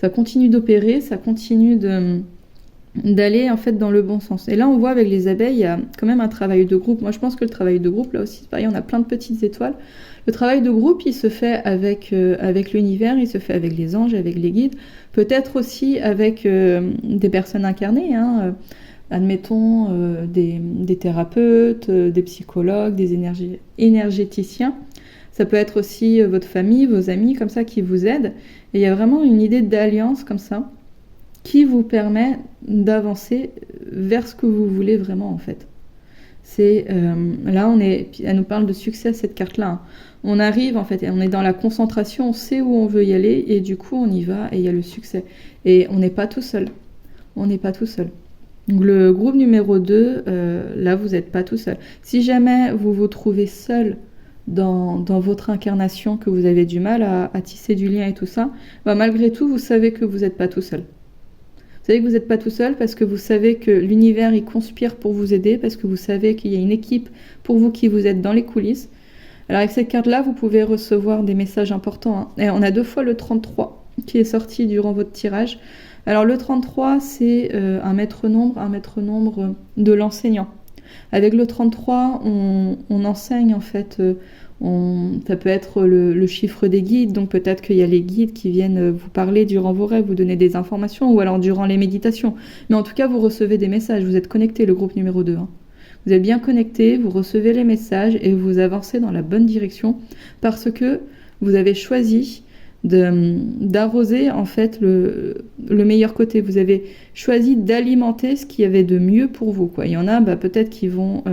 Ça continue d'opérer, ça continue d'aller, en fait, dans le bon sens. Et là, on voit avec les abeilles, il y a quand même un travail de groupe. Moi, je pense que le travail de groupe, là aussi, c'est pareil, on a plein de petites étoiles. Le travail de groupe, il se fait avec l'univers, il se fait avec les anges, avec les guides, peut-être aussi avec des personnes incarnées, hein, admettons des thérapeutes, des psychologues, des énergéticiens. Ça peut être aussi votre famille, vos amis, comme ça, qui vous aident. Et il y a vraiment une idée d'alliance, comme ça, qui vous permet d'avancer vers ce que vous voulez vraiment, en fait. Là, elle nous parle de succès, cette carte-là, hein. On arrive, en fait, et on est dans la concentration, on sait où on veut y aller, et du coup, on y va, et il y a le succès. Et on n'est pas tout seul. On n'est pas tout seul. Donc, le groupe numéro 2, là, vous n'êtes pas tout seul. Si jamais vous vous trouvez seul dans votre incarnation, que vous avez du mal à tisser du lien et tout ça, bah, malgré tout, vous savez que vous n'êtes pas tout seul. Vous savez que vous n'êtes pas tout seul parce que vous savez que l'univers, il conspire pour vous aider, parce que vous savez qu'il y a une équipe pour vous qui vous aide dans les coulisses. Alors avec cette carte-là, vous pouvez recevoir des messages importants, hein. Et on a 2 fois le 33 qui est sorti durant votre tirage. Alors le 33, c'est un maître-nombre de l'enseignant. Avec le 33, on enseigne, en fait, ça peut être le chiffre des guides, donc peut-être qu'il y a les guides qui viennent vous parler durant vos rêves, vous donner des informations, ou alors durant les méditations. Mais en tout cas, vous recevez des messages, vous êtes connecté, le groupe numéro 2. Hein. Vous êtes bien connecté, vous recevez les messages et vous avancez dans la bonne direction parce que vous avez choisi d'arroser, en fait, le meilleur côté. Vous avez choisi d'alimenter ce qu'il y avait de mieux pour vous, quoi. Il y en a, bah, peut-être qui vont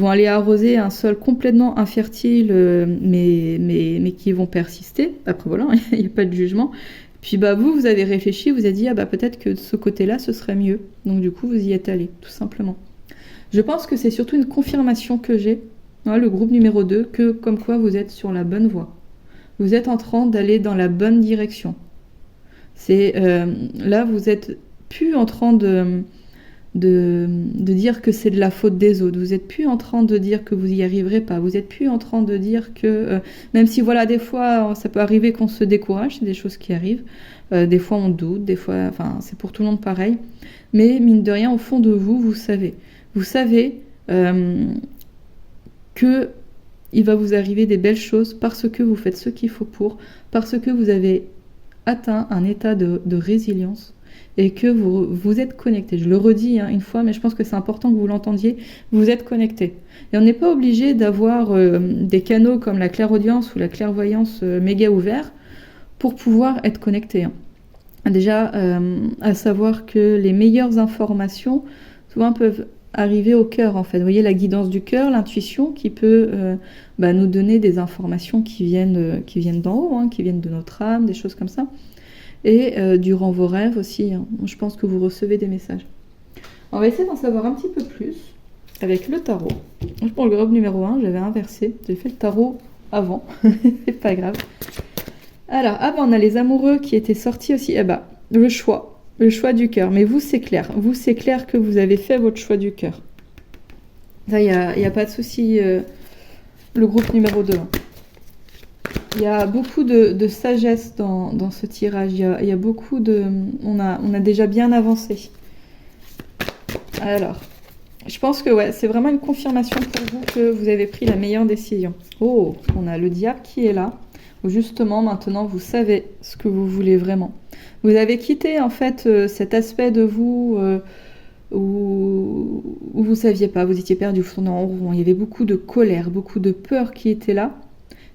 aller arroser un sol complètement infertile, mais qui vont persister. Après, voilà, il n'y a pas de jugement. Puis bah, vous avez réfléchi, vous avez dit, ah bah peut-être que de ce côté-là, ce serait mieux. Donc du coup, vous y êtes allé, tout simplement. Je pense que c'est surtout une confirmation que j'ai, hein, le groupe numéro 2, que comme quoi vous êtes sur la bonne voie. Vous êtes en train d'aller dans la bonne direction. Là, vous êtes plus en train de dire que c'est de la faute des autres. Vous n'êtes plus en train de dire que vous n'y arriverez pas. Vous n'êtes plus en train de dire que... même si, voilà, des fois, ça peut arriver qu'on se décourage, c'est des choses qui arrivent. Des fois, on doute, des fois... Enfin, c'est pour tout le monde pareil. Mais, mine de rien, au fond de vous, vous savez. Vous savez que il va vous arriver des belles choses parce que vous faites ce qu'il faut pour, parce que vous avez atteint un état de résilience et que vous êtes connecté. Je le redis, hein, une fois, mais je pense que c'est important que vous l'entendiez, vous êtes connecté. Et on n'est pas obligé d'avoir des canaux comme la clairaudience ou la clairvoyance méga ouverts pour pouvoir être connecté. Hein. Déjà, à savoir que les meilleures informations, souvent, peuvent arriver au cœur, en fait. Vous voyez, la guidance du cœur, l'intuition qui peut nous donner des informations qui viennent d'en haut, hein, qui viennent de notre âme, des choses comme ça. Et durant vos rêves aussi, hein, je pense que vous recevez des messages. On va essayer d'en savoir un petit peu plus avec le tarot. Pour le groupe numéro 1, j'avais inversé. J'ai fait le tarot avant. C'est pas grave. Alors, on a les amoureux qui étaient sortis aussi. Le choix du cœur. Mais vous, c'est clair. Vous, c'est clair que vous avez fait votre choix du cœur. Ça, il n'y a pas de souci. Le groupe numéro 2. Il y a beaucoup de sagesse dans ce tirage. Il y a beaucoup de... On a déjà bien avancé. Alors, je pense que ouais, c'est vraiment une confirmation pour vous que vous avez pris la meilleure décision. Oh, on a le diable qui est là. Où justement, maintenant, vous savez ce que vous voulez vraiment. Vous avez quitté, en fait, cet aspect de vous où vous saviez pas, vous étiez perdu, vous tournez en rond. Il y avait beaucoup de colère, beaucoup de peur qui était là.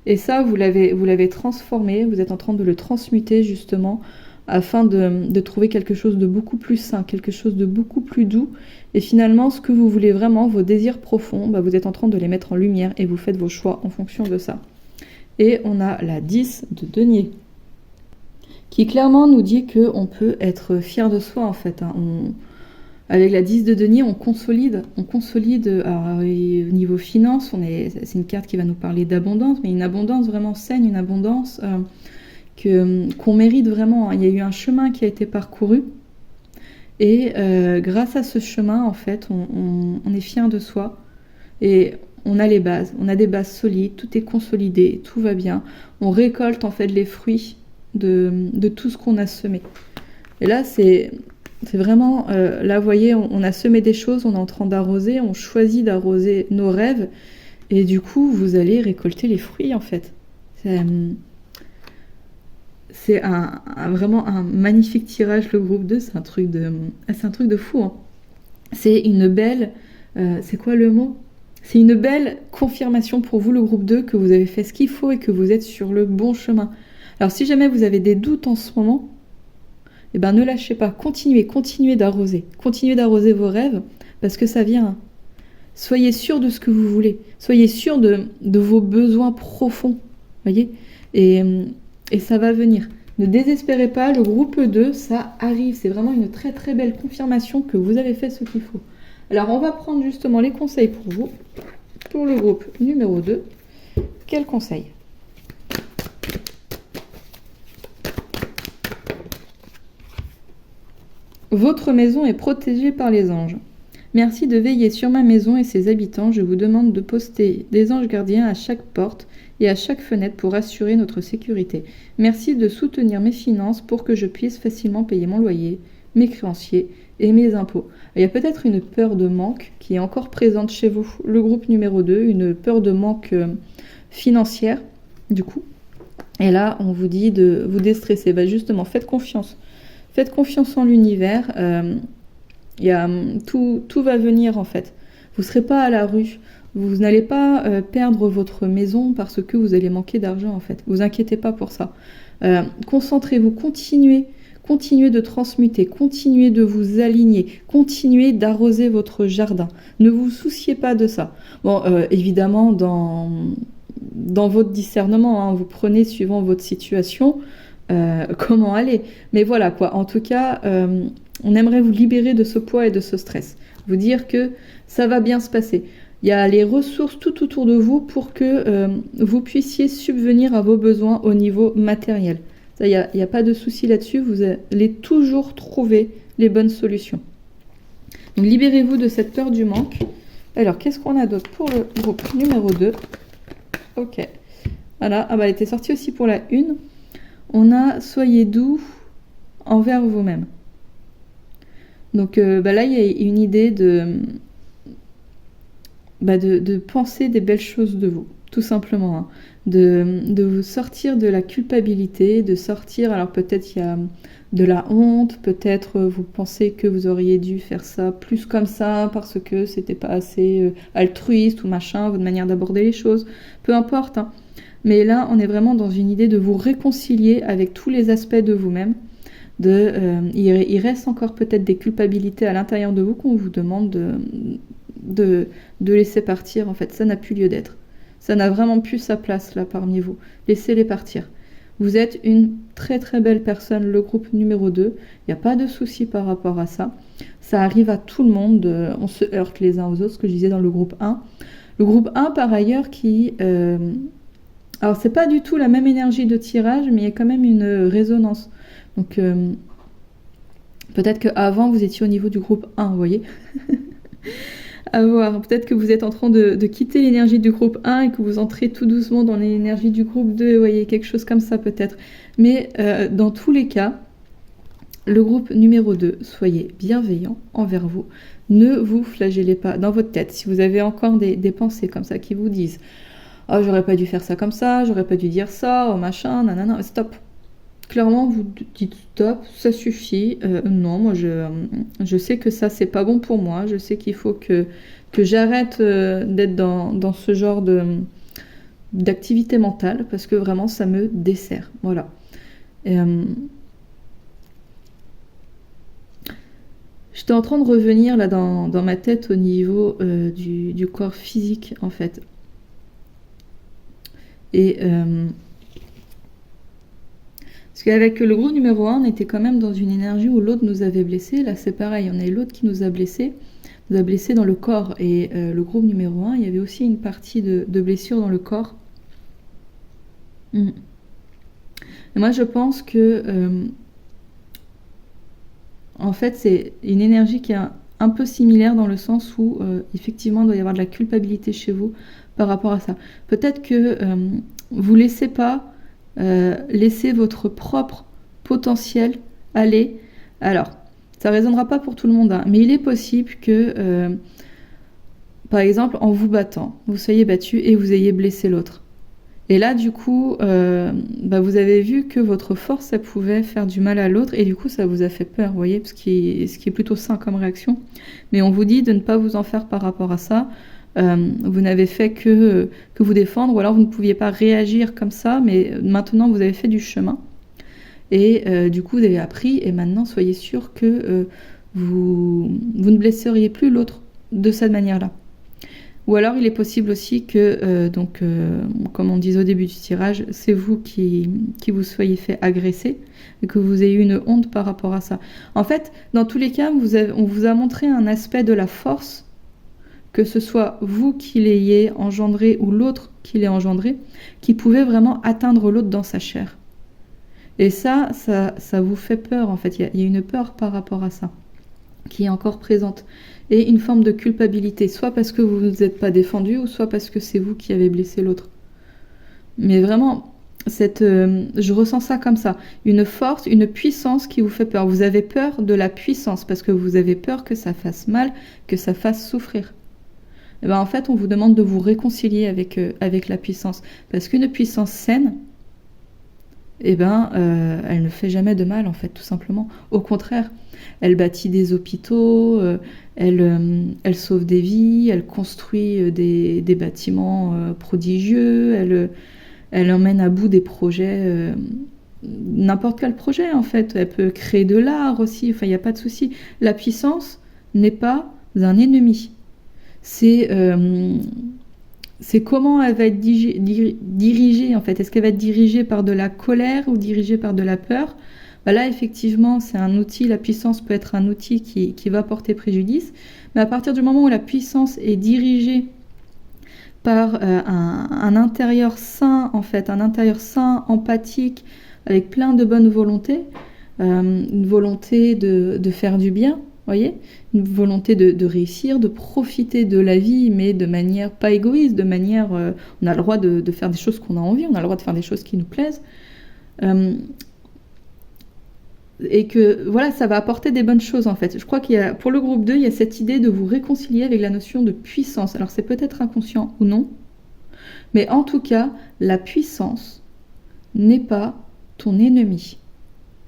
Et ça, vous l'avez transformé, vous êtes en train de le transmuter, justement, afin de trouver quelque chose de beaucoup plus sain, quelque chose de beaucoup plus doux. Et finalement, ce que vous voulez vraiment, vos désirs profonds, bah, vous êtes en train de les mettre en lumière et vous faites vos choix en fonction de ça. Et on a la 10 de denier, qui clairement nous dit qu'on peut être fier de soi, en fait. Hein. Avec la 10 de denier, on consolide. Alors, au niveau finance, c'est une carte qui va nous parler d'abondance, mais une abondance vraiment saine, une abondance qu'on mérite vraiment. Hein. Il y a eu un chemin qui a été parcouru. Et grâce à ce chemin, en fait, on est fier de soi. Et on a les bases, on a des bases solides, tout est consolidé, tout va bien. On récolte en fait les fruits de tout ce qu'on a semé. Et là, c'est vraiment, là vous voyez, on a semé des choses, on est en train d'arroser, on choisit d'arroser nos rêves. Et du coup, vous allez récolter les fruits en fait. C'est vraiment un magnifique tirage, le groupe 2, c'est un truc de fou. Hein. C'est une belle... c'est quoi le mot ? C'est une belle confirmation pour vous, le groupe 2, que vous avez fait ce qu'il faut et que vous êtes sur le bon chemin. Alors, si jamais vous avez des doutes en ce moment, eh ben, ne lâchez pas. Continuez d'arroser. Continuez d'arroser vos rêves parce que ça vient. Soyez sûr de ce que vous voulez. Soyez sûr de vos besoins profonds. Voyez ? Et ça va venir. Ne désespérez pas, le groupe 2, ça arrive. C'est vraiment une très très belle confirmation que vous avez fait ce qu'il faut. Alors, on va prendre justement les conseils pour vous. Pour le groupe numéro 2, quel conseil ? Votre maison est protégée par les anges. Merci de veiller sur ma maison et ses habitants. Je vous demande de poster des anges gardiens à chaque porte et à chaque fenêtre pour assurer notre sécurité. Merci de soutenir mes finances pour que je puisse facilement payer mon loyer, mes créanciers et mes impôts. Il y a peut-être une peur de manque qui est encore présente chez vous, le groupe numéro 2, une peur de manque financière, du coup. Et là, on vous dit de vous déstresser. Bah justement, faites confiance. Faites confiance en l'univers. Tout va venir, en fait. Vous ne serez pas à la rue. Vous n'allez pas perdre votre maison parce que vous allez manquer d'argent, en fait. Vous inquiétez pas pour ça. Concentrez-vous, continuez de transmuter, continuez de vous aligner, continuez d'arroser votre jardin. Ne vous souciez pas de ça. Bon, évidemment, dans votre discernement, hein, vous prenez suivant votre situation comment aller. Mais voilà, quoi. En tout cas, on aimerait vous libérer de ce poids et de ce stress. Vous dire que ça va bien se passer. Il y a les ressources tout autour de vous pour que vous puissiez subvenir à vos besoins au niveau matériel. Il n'y a pas de souci là-dessus, vous allez toujours trouver les bonnes solutions. Donc libérez-vous de cette peur du manque. Alors, qu'est-ce qu'on a d'autre pour le groupe numéro 2 ? Ok. Voilà, elle était sortie aussi pour la 1. On a « Soyez doux envers vous-même ». Donc là, il y a une idée de penser des belles choses de vous, tout simplement. Hein. De vous sortir de la culpabilité, de sortir, alors peut-être il y a de la honte, peut-être vous pensez que vous auriez dû faire ça plus comme ça parce que c'était pas assez altruiste ou machin, votre manière d'aborder les choses, peu importe. Hein. Mais là, on est vraiment dans une idée de vous réconcilier avec tous les aspects de vous-même. Il reste encore peut-être des culpabilités à l'intérieur de vous qu'on vous demande de laisser partir. En fait, ça n'a plus lieu d'être. Ça n'a vraiment plus sa place là parmi vous. Laissez-les partir. Vous êtes une très très belle personne, le groupe numéro 2. Il n'y a pas de souci par rapport à ça. Ça arrive à tout le monde. On se heurte les uns aux autres, ce que je disais dans le groupe 1. Le groupe 1, par ailleurs, qui... alors, c'est pas du tout la même énergie de tirage, mais il y a quand même une résonance. Donc, peut-être qu'avant, vous étiez au niveau du groupe 1, vous voyez. À voir. Peut-être que vous êtes en train de quitter l'énergie du groupe 1 et que vous entrez tout doucement dans l'énergie du groupe 2. Vous voyez, quelque chose comme ça peut-être. Mais dans tous les cas, le groupe numéro 2, soyez bienveillant envers vous. Ne vous flagellez pas dans votre tête. Si vous avez encore des pensées comme ça qui vous disent « Oh, j'aurais pas dû faire ça comme ça, j'aurais pas dû dire ça, oh machin, nanana », stop. Clairement, vous dites stop, ça suffit. Non, moi je sais que ça c'est pas bon pour moi. Je sais qu'il faut que j'arrête d'être dans ce genre d'activité mentale parce que vraiment ça me dessert. Voilà. J'étais en train de revenir là dans ma tête au niveau du corps physique en fait. Et parce qu'avec le groupe numéro 1, on était quand même dans une énergie où l'autre nous avait blessés. Là, c'est pareil, on a l'autre qui nous a blessés dans le corps. Et le groupe numéro 1, il y avait aussi une partie de blessure dans le corps. Et moi, je pense que, en fait, c'est une énergie qui est un peu similaire dans le sens où, effectivement, il doit y avoir de la culpabilité chez vous par rapport à ça. Peut-être que vous ne laissez pas laissez votre propre potentiel aller. Alors, ça ne résonnera pas pour tout le monde, hein, mais il est possible que, par exemple, en vous battant, vous soyez battu et vous ayez blessé l'autre. Et là, du coup, vous avez vu que votre force, ça pouvait faire du mal à l'autre, et du coup, ça vous a fait peur, vous voyez, ce qui est plutôt sain comme réaction. Mais on vous dit de ne pas vous en faire par rapport à ça. Vous n'avez fait que vous défendre, ou alors vous ne pouviez pas réagir comme ça, mais maintenant vous avez fait du chemin. Et du coup, vous avez appris, et maintenant, soyez sûr que vous ne blesseriez plus l'autre de cette manière-là. Ou alors, il est possible aussi que, comme on disait au début du tirage, c'est vous qui vous soyez fait agresser et que vous ayez eu une honte par rapport à ça. En fait, dans tous les cas, on vous a montré un aspect de la force, que ce soit vous qui l'ayez engendré ou l'autre qui l'ait engendré, qui pouvait vraiment atteindre l'autre dans sa chair. Et ça vous fait peur, en fait. Il y a une peur par rapport à ça, qui est encore présente. Et une forme de culpabilité, soit parce que vous ne vous êtes pas défendu, ou soit parce que c'est vous qui avez blessé l'autre. Mais vraiment, je ressens ça comme ça. Une force, une puissance qui vous fait peur. Vous avez peur de la puissance, parce que vous avez peur que ça fasse mal, que ça fasse souffrir. Et en fait, on vous demande de vous réconcilier avec la puissance. Parce qu'une puissance saine, elle ne fait jamais de mal, en fait, tout simplement. Au contraire, elle bâtit des hôpitaux, elle sauve des vies, elle construit des bâtiments prodigieux, elle emmène à bout des projets, n'importe quel projet, en fait. Elle peut créer de l'art aussi, enfin, il n'y a pas de souci. La puissance n'est pas un ennemi. C'est comment elle va être dirigée, en fait. Est-ce qu'elle va être dirigée par de la colère ou dirigée par de la peur ? Là, effectivement, c'est un outil, la puissance peut être un outil qui va porter préjudice. Mais à partir du moment où la puissance est dirigée par un intérieur sain, en fait, un intérieur sain, empathique, avec plein de bonne volonté, une volonté de faire du bien, voyez, une volonté de réussir, de profiter de la vie, mais de manière pas égoïste, de manière... on a le droit de faire des choses qu'on a envie, on a le droit de faire des choses qui nous plaisent. Et que, voilà, ça va apporter des bonnes choses, en fait. Je crois pour le groupe 2, il y a cette idée de vous réconcilier avec la notion de puissance. Alors, c'est peut-être inconscient ou non, mais en tout cas, la puissance n'est pas ton ennemi.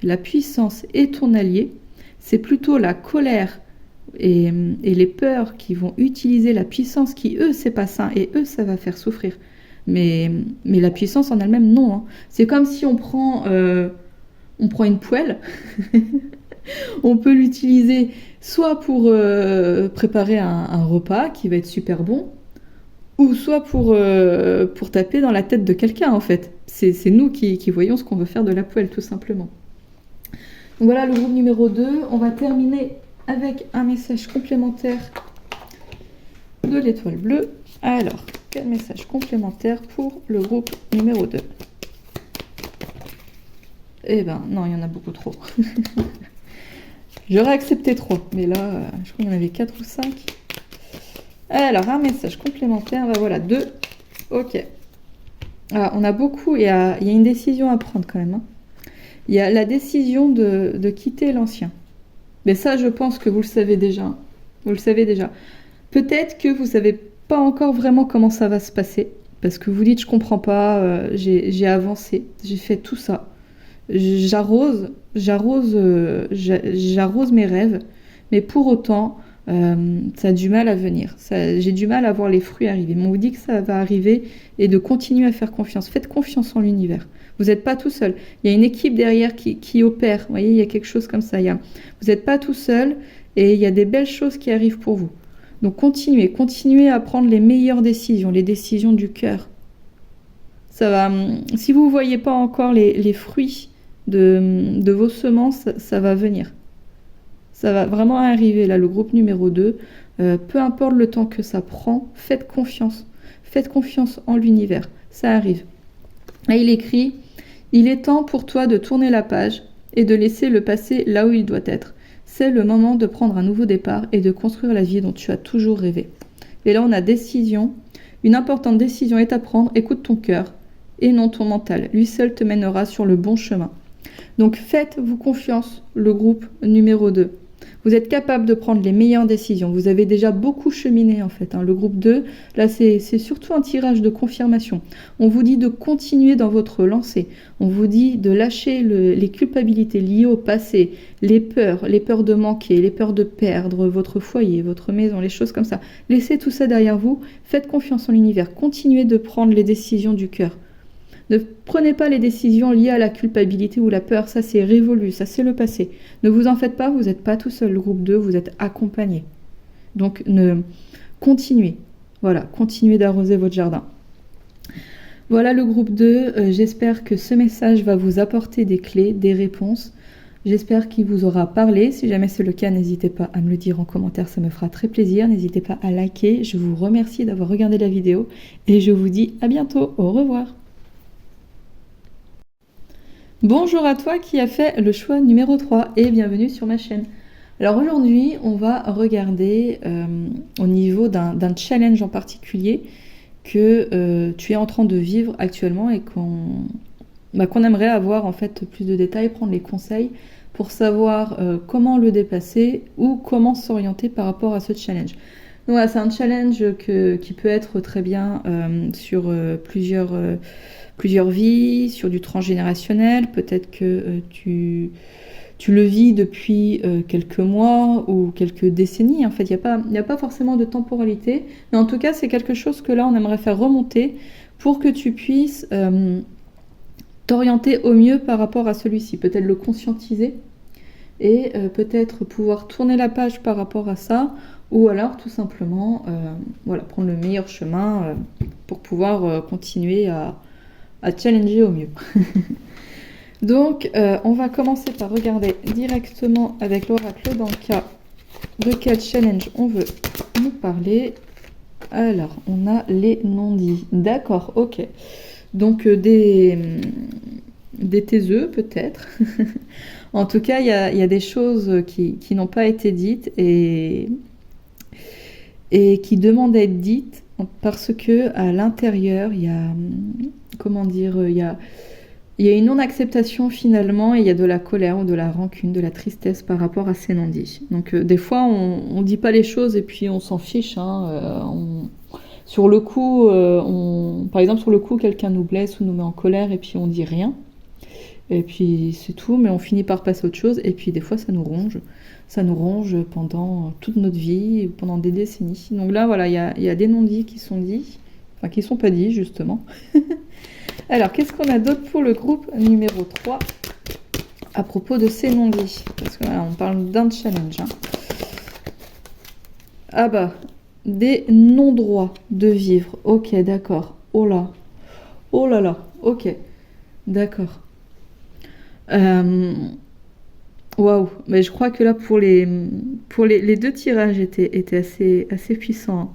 La puissance est ton allié. C'est plutôt la colère et les peurs qui vont utiliser la puissance qui, eux, c'est pas sain et eux, ça va faire souffrir. Mais la puissance en elle-même, non. Hein. C'est comme si on prend une poêle, on peut l'utiliser soit pour préparer un repas qui va être super bon, ou soit pour taper dans la tête de quelqu'un, en fait. C'est nous qui voyons ce qu'on veut faire de la poêle, tout simplement. Donc voilà le groupe numéro 2. On va terminer avec un message complémentaire de l'étoile bleue. Alors, quel message complémentaire pour le groupe numéro 2 ? Eh ben, non, il y en a beaucoup trop. J'aurais accepté 3, mais là, je crois qu'il y en avait 4 ou 5. Alors, un message complémentaire, bah voilà, 2. Ok. Ah, on a beaucoup, il y a une décision à prendre quand même, hein. Il y a la décision de quitter l'ancien. Mais ça, je pense que vous le savez déjà. Vous le savez déjà. Peut-être que vous savez pas encore vraiment comment ça va se passer. Parce que vous dites, je comprends pas, j'ai avancé, j'ai fait tout ça. J'arrose mes rêves. Mais pour autant, ça a du mal à venir. J'ai du mal à voir les fruits arriver. Mais on vous dit que ça va arriver et de continuer à faire confiance. Faites confiance en l'univers. Vous n'êtes pas tout seul. Il y a une équipe derrière qui opère. Vous voyez, il y a quelque chose comme ça. Vous n'êtes pas tout seul et il y a des belles choses qui arrivent pour vous. Donc continuez à prendre les meilleures décisions, les décisions du cœur. Ça va. Si vous ne voyez pas encore les fruits de vos semences, ça va venir. Ça va vraiment arriver, là, le groupe numéro 2. Peu importe le temps que ça prend, faites confiance. Faites confiance en l'univers. Ça arrive. Et il écrit, il est temps pour toi de tourner la page et de laisser le passé là où il doit être. C'est le moment de prendre un nouveau départ et de construire la vie dont tu as toujours rêvé. Et là, on a décision. Une importante décision est à prendre. Écoute ton cœur et non ton mental. Lui seul te mènera sur le bon chemin. Donc faites-vous confiance, le groupe numéro 2. Vous êtes capable de prendre les meilleures décisions. Vous avez déjà beaucoup cheminé en fait, hein. Le groupe 2, là c'est surtout un tirage de confirmation. On vous dit de continuer dans votre lancée. On vous dit de lâcher les culpabilités liées au passé, les peurs de manquer, les peurs de perdre votre foyer, votre maison, les choses comme ça. Laissez tout ça derrière vous. Faites confiance en l'univers. Continuez de prendre les décisions du cœur. Ne prenez pas les décisions liées à la culpabilité ou la peur, ça c'est révolu, ça c'est le passé. Ne vous en faites pas, vous n'êtes pas tout seul, le groupe 2, vous êtes accompagné. Donc continuez, voilà, continuez d'arroser votre jardin. Voilà le groupe 2, j'espère que ce message va vous apporter des clés, des réponses. J'espère qu'il vous aura parlé. Si jamais c'est le cas, n'hésitez pas à me le dire en commentaire, ça me fera très plaisir. N'hésitez pas à liker. Je vous remercie d'avoir regardé la vidéo et je vous dis à bientôt. Au revoir. Bonjour à toi qui a fait le choix numéro 3 et bienvenue sur ma chaîne. Alors aujourd'hui, on va regarder au niveau d'un challenge en particulier que tu es en train de vivre actuellement et qu'on aimerait avoir en fait plus de détails, prendre les conseils pour savoir comment le dépasser ou comment s'orienter par rapport à ce challenge. Donc voilà, c'est un challenge qui peut être très bien sur plusieurs vies, sur du transgénérationnel. Peut-être que tu le vis depuis quelques mois ou quelques décennies. En fait, il n'y a pas forcément de temporalité. Mais en tout cas, c'est quelque chose que là, on aimerait faire remonter pour que tu puisses t'orienter au mieux par rapport à celui-ci. Peut-être le conscientiser et peut-être pouvoir tourner la page par rapport à ça, ou alors tout simplement voilà, prendre le meilleur chemin pour pouvoir continuer à challenger au mieux. Donc on va commencer par regarder directement avec l'oracle dans le cas de quel challenge on veut nous parler. Alors on a les non-dits, d'accord, ok, donc des taiseux peut-être. En tout cas, il y a des choses qui n'ont pas été dites et qui demandent à être dites parce que à l'intérieur, il y a, comment dire, il y a une non-acceptation finalement et il y a de la colère ou de la rancune, de la tristesse par rapport à ces non-dits. Donc des fois, on ne dit pas les choses et puis on s'en fiche, hein, sur le coup, par exemple, sur le coup, quelqu'un nous blesse ou nous met en colère et puis on dit rien. Et puis c'est tout, mais on finit par passer à autre chose. Et puis des fois, ça nous ronge pendant toute notre vie, pendant des décennies. Donc là, voilà, il y a des non-dits qui sont dits, enfin qui ne sont pas dits, justement. Alors, qu'est-ce qu'on a d'autre pour le groupe numéro 3 à propos de ces non-dits? Parce que voilà, on parle d'un challenge, hein. Ah bah, des non-droits de vivre. Ok, d'accord. Oh là. Oh là là. Ok. D'accord. Waouh, mais je crois que là pour les deux tirages étaient assez puissants, hein.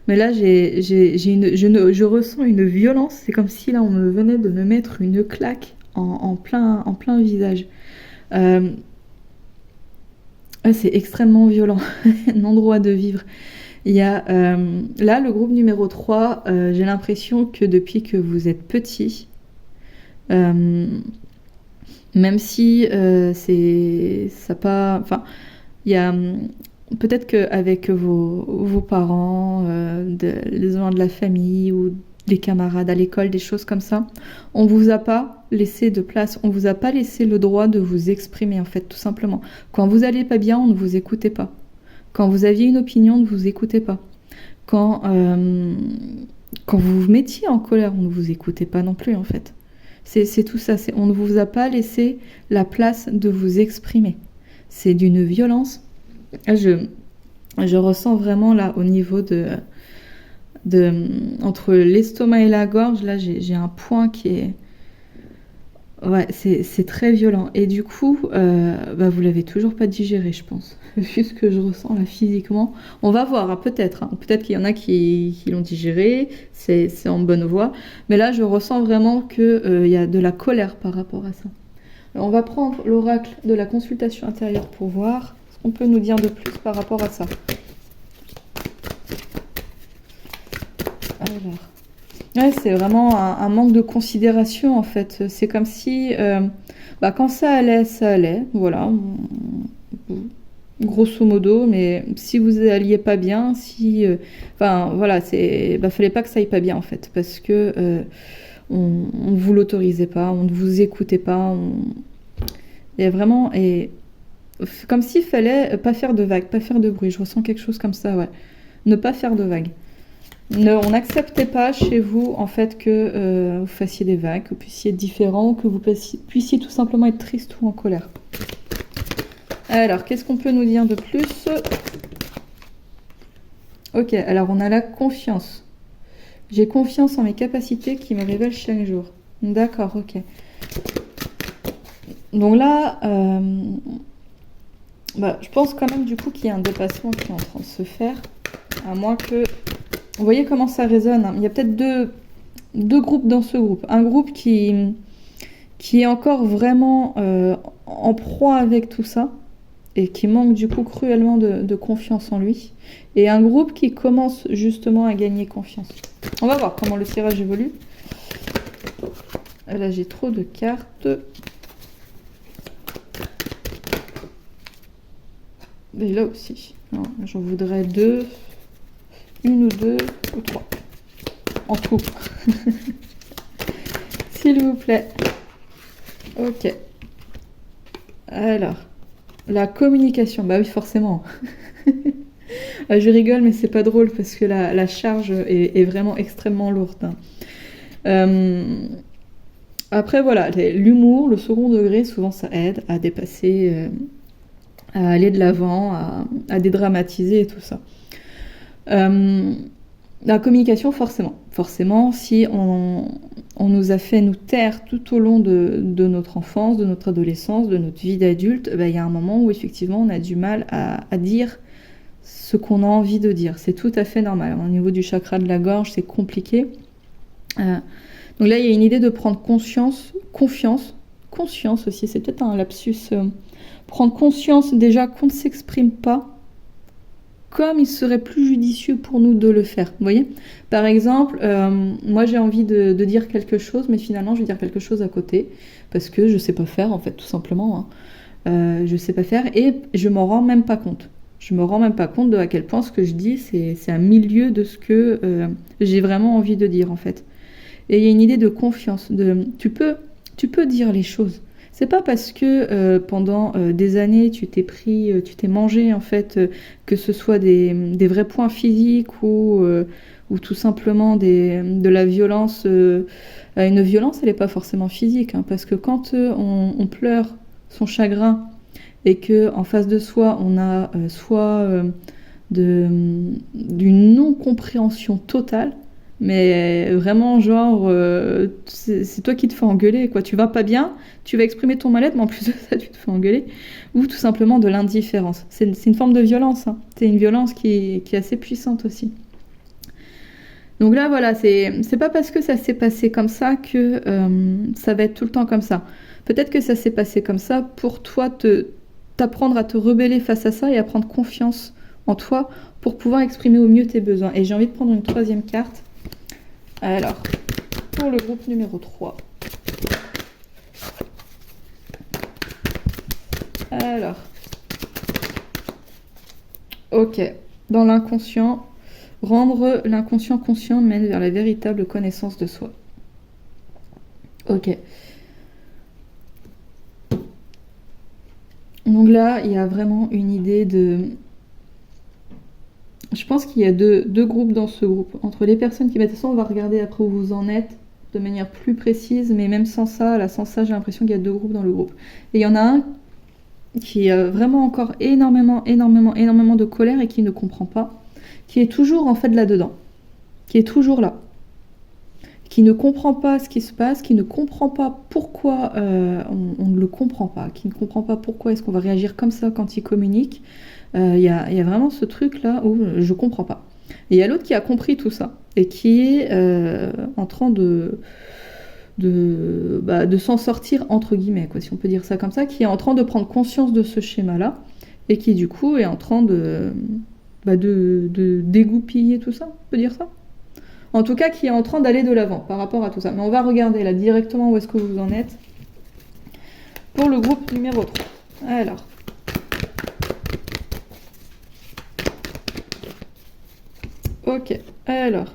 Mais là je ressens une violence, c'est comme si là on me venait de me mettre une claque en plein visage. C'est extrêmement violent, non droit de vivre. Il y a là le groupe numéro 3, j'ai l'impression que depuis que vous êtes petit, euh, même si c'est ça pas, enfin, il y a peut-être qu'avec vos parents, les gens de la famille ou des camarades à l'école, des choses comme ça, on vous a pas laissé de place, on vous a pas laissé le droit de vous exprimer en fait, tout simplement. Quand vous alliez pas bien, on ne vous écoutait pas. Quand vous aviez une opinion, on ne vous écoutait pas. Quand vous vous mettiez en colère, on ne vous écoutait pas non plus en fait. C'est tout ça, on ne vous a pas laissé la place de vous exprimer. C'est d'une violence. Je ressens vraiment là au niveau entre l'estomac et la gorge, là j'ai un point qui est... Ouais, c'est très violent. Et du coup, vous l'avez toujours pas digéré, je pense. Vu ce que je ressens là physiquement. On va voir, hein, peut-être. Hein. Peut-être qu'il y en a qui l'ont digéré, c'est en bonne voie. Mais là, je ressens vraiment qu'il y a de la colère par rapport à ça. Alors, on va prendre l'oracle de la consultation intérieure pour voir ce qu'on peut nous dire de plus par rapport à ça. Alors... Ouais, c'est vraiment un manque de considération en fait. C'est comme si quand ça allait, voilà, grosso modo. Mais si vous alliez pas bien, voilà, fallait pas que ça aille pas bien en fait, parce que on vous l'autorisait pas, on ne vous écoutait pas. Il y a vraiment comme s'il fallait pas faire de vagues, pas faire de bruit. Je ressens quelque chose comme ça, ouais. Ne pas faire de vagues. On n'acceptait pas chez vous en fait que vous fassiez des vagues, que vous puissiez être différent, que vous puissiez tout simplement être triste ou en colère. Alors, qu'est-ce qu'on peut nous dire de plus? Ok, alors on a la confiance. J'ai confiance en mes capacités qui me révèlent chaque jour. D'accord, ok. Donc là, je pense quand même du coup qu'il y a un dépassement qui est en train de se faire, à moins que... Vous voyez comment ça résonne, hein. Il y a peut-être deux groupes dans ce groupe. Un groupe qui est encore vraiment en proie avec tout ça et qui manque du coup cruellement de confiance en lui. Et un groupe qui commence justement à gagner confiance. On va voir comment le tirage évolue. Là, j'ai trop de cartes. Et là aussi. J'en voudrais deux. Une ou deux ou trois. En tout. S'il vous plaît. Ok. Alors, la communication. Bah oui, forcément. Je rigole, mais c'est pas drôle parce que la charge est vraiment extrêmement lourde. Après, voilà, l'humour, le second degré, souvent ça aide à dépasser, à aller de l'avant, à dédramatiser et tout ça. La communication, forcément, si on nous a fait nous taire tout au long de notre enfance, de notre adolescence, de notre vie d'adulte, il y a un moment où effectivement on a du mal à dire ce qu'on a envie de dire. C'est tout à fait normal. Au niveau du chakra de la gorge, c'est compliqué. Donc là, il y a une idée de prendre conscience aussi, c'est peut-être un lapsus. Prendre conscience déjà qu'on ne s'exprime pas comme il serait plus judicieux pour nous de le faire. Vous voyez ? Par exemple, moi j'ai envie de dire quelque chose, mais finalement je vais dire quelque chose à côté, parce que je sais pas faire, en fait, tout simplement. Hein. Je sais pas faire, et je m'en rends même pas compte. Je me rends même pas compte de à quel point ce que je dis, c'est un milieu de ce que j'ai vraiment envie de dire, en fait. Et il y a une idée de confiance. Tu peux dire les choses. C'est pas parce que pendant des années tu t'es mangé en fait, que ce soit des vrais points physiques ou tout simplement de la violence. Une violence, elle n'est pas forcément physique, hein, parce que quand on pleure son chagrin et que en face de soi on a soit d'une non-compréhension totale. Mais vraiment, genre, c'est toi qui te fais engueuler, quoi. Tu vas pas bien, tu vas exprimer ton mal-être, mais en plus de ça, tu te fais engueuler. Ou tout simplement de l'indifférence. C'est une forme de violence. Hein. C'est une violence qui est assez puissante aussi. Donc là, voilà, c'est pas parce que ça s'est passé comme ça que ça va être tout le temps comme ça. Peut-être que ça s'est passé comme ça pour toi t'apprendre à te rebeller face à ça et à prendre confiance en toi pour pouvoir exprimer au mieux tes besoins. Et j'ai envie de prendre une troisième carte. Alors, pour le groupe numéro 3. Alors, ok, dans l'inconscient, rendre l'inconscient conscient mène vers la véritable connaissance de soi. Ok. Donc là, il y a vraiment une idée de... Je pense qu'il y a deux groupes dans ce groupe. Entre les personnes qui... de toute façon, on va regarder après où vous en êtes de manière plus précise, mais même sans ça, j'ai l'impression qu'il y a 2 groupes dans le groupe. Et il y en a un qui a vraiment encore énormément de colère et qui ne comprend pas, qui est toujours en fait là-dedans, qui est toujours là, qui ne comprend pas ce qui se passe, qui ne comprend pas pourquoi on ne le comprend pas, qui ne comprend pas pourquoi est-ce qu'on va réagir comme ça quand il communique. Il y a vraiment ce truc-là où je comprends pas. Et il y a l'autre qui a compris tout ça et qui est en train de s'en sortir, entre guillemets, quoi, si on peut dire ça comme ça, qui est en train de prendre conscience de ce schéma-là et qui du coup est en train de dégoupiller tout ça, on peut dire ça. En tout cas, qui est en train d'aller de l'avant par rapport à tout ça. Mais on va regarder là directement où est-ce que vous en êtes pour le groupe numéro 3. Alors. Ok, alors.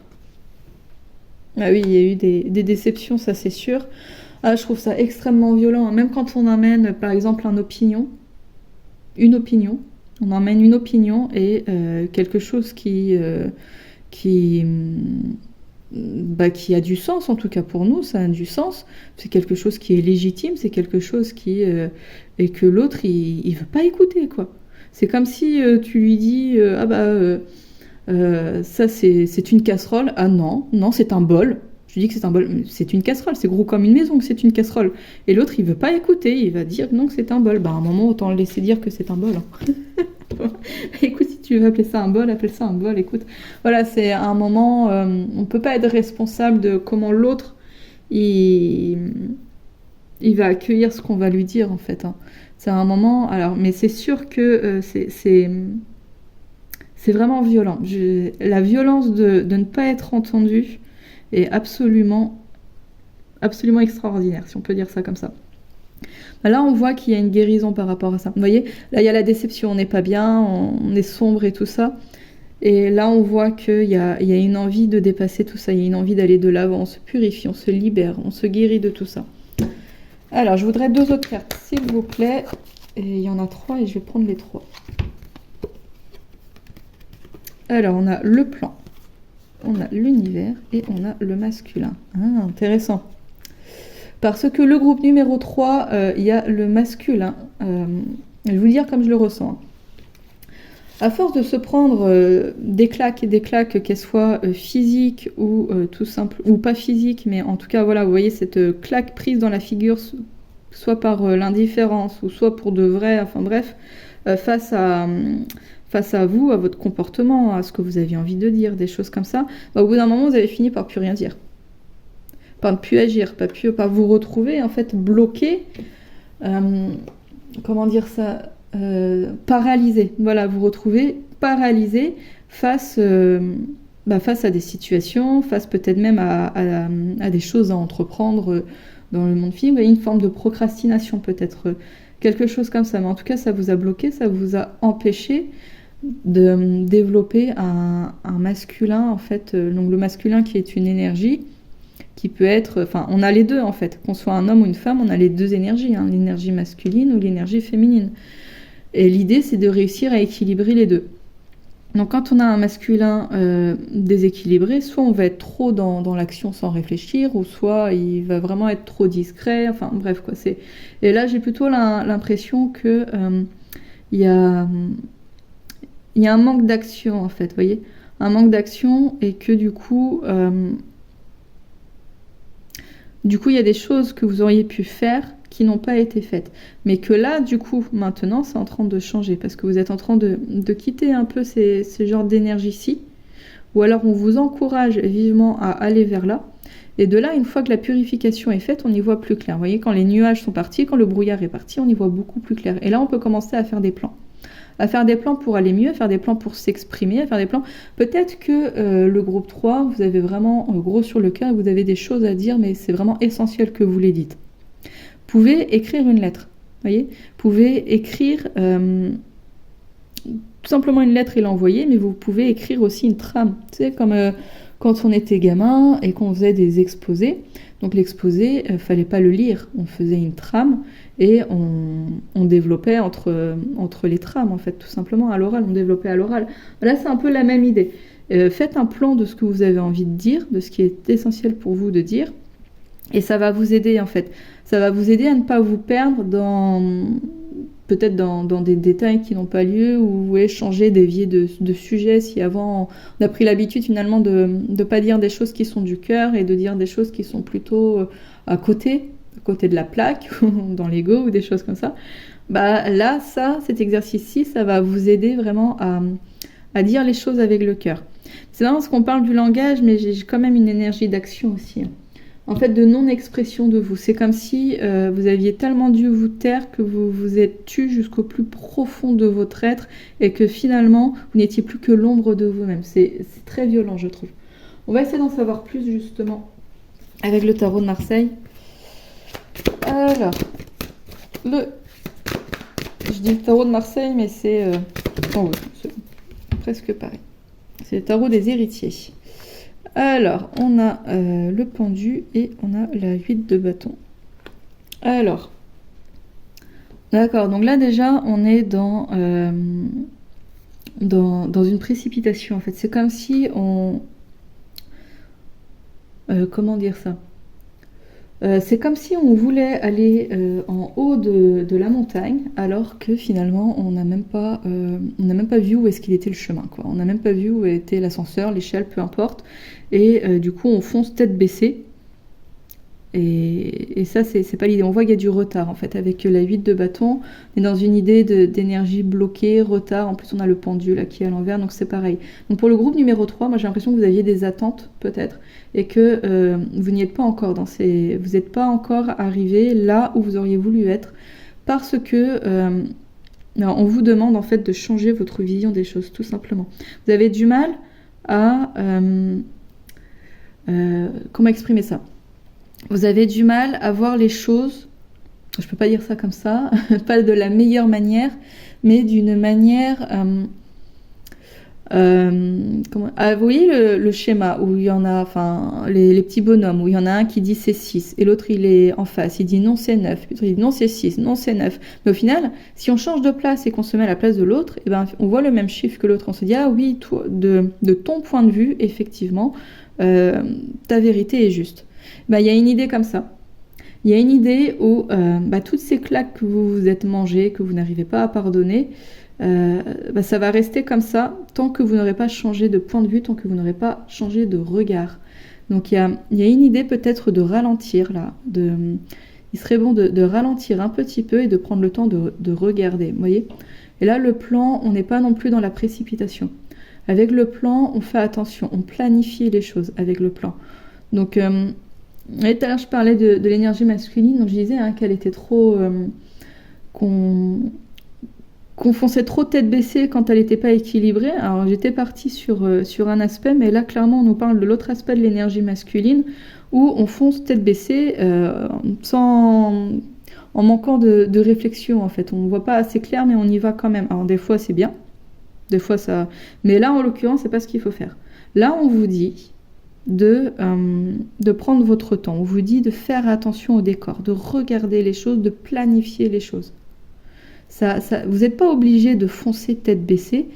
Ah oui, il y a eu des déceptions, ça c'est sûr. Ah, je trouve ça extrêmement violent. Même quand on amène, par exemple, une opinion, on emmène une opinion et quelque chose qui a du sens, en tout cas pour nous, ça a du sens. C'est quelque chose qui est légitime, c'est quelque chose qui... et que l'autre, il veut pas écouter, quoi. C'est comme si tu lui dis, ça c'est une casserole. Ah non, c'est un bol. Je dis que c'est un bol, c'est une casserole, c'est gros comme une maison que c'est une casserole. Et l'autre, il veut pas écouter, il va dire non que c'est un bol. À un moment, autant le laisser dire que c'est un bol. Hein. Écoute, si tu veux appeler ça un bol, appelle ça un bol, écoute. Voilà, c'est un moment, on peut pas être responsable de comment l'autre, il va accueillir ce qu'on va lui dire, en fait. Hein. C'est un moment, alors, mais c'est sûr que c'est vraiment violent. La violence de ne pas être entendu est absolument extraordinaire, si on peut dire ça comme ça. Là, on voit qu'il y a une guérison par rapport à ça. Vous voyez, là, il y a la déception, on n'est pas bien, on est sombre et tout ça. Et là, on voit qu'il y a une envie de dépasser tout ça, il y a une envie d'aller de l'avant, on se purifie, on se libère, on se guérit de tout ça. Alors, je voudrais 2 autres cartes, s'il vous plaît. Et il y en a 3 et je vais prendre les 3. Alors, on a le plan, on a l'univers et on a le masculin. Ah, intéressant. Parce que le groupe numéro 3, il y a le masculin. Je vais vous dire comme je le ressens. À force de se prendre des claques, qu'elles soient physiques ou tout simple, ou pas physiques, mais en tout cas, voilà, vous voyez cette claque prise dans la figure, soit par l'indifférence ou soit pour de vrai, enfin bref, face à vous, à votre comportement, à ce que vous aviez envie de dire, des choses comme ça, au bout d'un moment, vous avez fini par plus rien dire. Par ne plus agir, par vous retrouver, en fait, bloqué, comment dire ça, paralysé. Voilà, vous retrouvez paralysé face à des situations, face peut-être même à des choses à entreprendre dans le monde film, une forme de procrastination peut-être, quelque chose comme ça. Mais en tout cas, ça vous a bloqué, ça vous a empêché de développer un masculin, en fait. Donc le masculin qui est une énergie qui peut être... Enfin, on a les deux, en fait. Qu'on soit un homme ou une femme, on a les deux énergies, hein, l'énergie masculine ou l'énergie féminine. Et l'idée, c'est de réussir à équilibrer les deux. Donc quand on a un masculin déséquilibré, soit on va être trop dans l'action sans réfléchir, ou soit il va vraiment être trop discret, enfin bref quoi. Et là j'ai plutôt l'impression que il y a un manque d'action en fait, vous voyez, un manque d'action et que du coup il y a des choses que vous auriez pu faire qui n'ont pas été faites. Mais que là, du coup, maintenant, c'est en train de changer parce que vous êtes en train de quitter un peu ces genres d'énergie-ci. Ou alors, on vous encourage vivement à aller vers là. Et de là, une fois que la purification est faite, on y voit plus clair. Vous voyez, quand les nuages sont partis, quand le brouillard est parti, on y voit beaucoup plus clair. Et là, on peut commencer à faire des plans. à faire des plans pour aller mieux, à faire des plans pour s'exprimer, à faire des plans. Peut-être que le groupe 3, vous avez vraiment gros sur le cœur, vous avez des choses à dire, mais c'est vraiment essentiel que vous les dites. Vous pouvez écrire une lettre, voyez. Vous pouvez écrire tout simplement une lettre et l'envoyer, mais vous pouvez écrire aussi une trame. Tu sais, comme quand on était gamin et qu'on faisait des exposés. Donc l'exposé, fallait pas le lire, on faisait une trame et on développait entre les trames, en fait, tout simplement, à l'oral, on développait à l'oral. Là, c'est un peu la même idée. Faites un plan de ce que vous avez envie de dire, de ce qui est essentiel pour vous de dire, et ça va vous aider, en fait. Ça va vous aider à ne pas vous perdre peut-être dans des détails qui n'ont pas lieu, ou vous voulez changer, dévier de sujet, si avant on a pris l'habitude finalement de ne pas dire des choses qui sont du cœur et de dire des choses qui sont plutôt à côté de la plaque, ou dans l'ego, ou des choses comme ça. Bah là, cet exercice-ci, ça va vous aider vraiment à dire les choses avec le cœur. C'est marrant parce qu'on parle du langage, mais j'ai quand même une énergie d'action aussi. En fait, de non-expression de vous. C'est comme si vous aviez tellement dû vous taire que vous vous êtes tu jusqu'au plus profond de votre être et que finalement, vous n'étiez plus que l'ombre de vous-même. C'est très violent, je trouve. On va essayer d'en savoir plus, justement, avec le tarot de Marseille. Alors, je dis le tarot de Marseille, mais c'est presque pareil. C'est le tarot des héritiers. Alors, on a le pendu et on a la 8 de bâton. Alors, d'accord, donc là déjà, on est dans une précipitation, en fait. C'est comme si on... comment dire ça ? C'est comme si on voulait aller en haut de la montagne, alors que finalement, on n'a même pas vu où est-ce qu'il était le chemin, quoi. On n'a même pas vu où était l'ascenseur, l'échelle, peu importe. Et du coup, on fonce tête baissée. Et ça, c'est pas l'idée. On voit qu'il y a du retard, en fait. Avec la 8 de bâton, on est dans une idée d'énergie bloquée, retard. En plus, on a le pendu là qui est à l'envers, donc c'est pareil. Donc pour le groupe numéro 3, moi j'ai l'impression que vous aviez des attentes, peut-être, et que vous n'y êtes pas encore vous n'êtes pas encore arrivé là où vous auriez voulu être, parce que on vous demande, en fait, de changer votre vision des choses, tout simplement. Vous avez du mal à... comment exprimer ça ? Vous avez du mal à voir les choses, je peux pas dire ça comme ça, pas de la meilleure manière, mais d'une manière... vous voyez le schéma où il y en a, enfin, les petits bonhommes, où il y en a un qui dit c'est 6, et l'autre il est en face, il dit non c'est 9, l'autre il dit non c'est 6, non c'est 9. Mais au final, si on change de place et qu'on se met à la place de l'autre, eh ben, on voit le même chiffre que l'autre, on se dit ah oui, toi, de ton point de vue, effectivement, ta vérité est juste. Il y a une idée comme ça. Il y a une idée où toutes ces claques que vous vous êtes mangées, que vous n'arrivez pas à pardonner, ça va rester comme ça tant que vous n'aurez pas changé de point de vue, tant que vous n'aurez pas changé de regard. Donc il y a une idée peut-être de ralentir là. Il serait bon de ralentir un petit peu et de prendre le temps de regarder. Vous voyez ? Et là, le plan, on n'est pas non plus dans la précipitation. Avec le plan, on fait attention, on planifie les choses avec le plan. Donc... tout à l'heure, je parlais de l'énergie masculine, donc je disais qu'elle était trop... qu'on fonçait trop tête baissée quand elle n'était pas équilibrée. Alors j'étais partie sur un aspect, mais là, clairement, on nous parle de l'autre aspect de l'énergie masculine, où on fonce tête baissée en manquant de réflexion, en fait. On ne voit pas assez clair, mais on y va quand même. Alors des fois, c'est bien. Des fois, ça... Mais là, en l'occurrence, c'est pas ce qu'il faut faire. Là, on vous dit... de prendre votre temps. On vous dit de faire attention au décor, de regarder les choses, de planifier les choses. Vous n'êtes pas obligé de foncer tête baissée.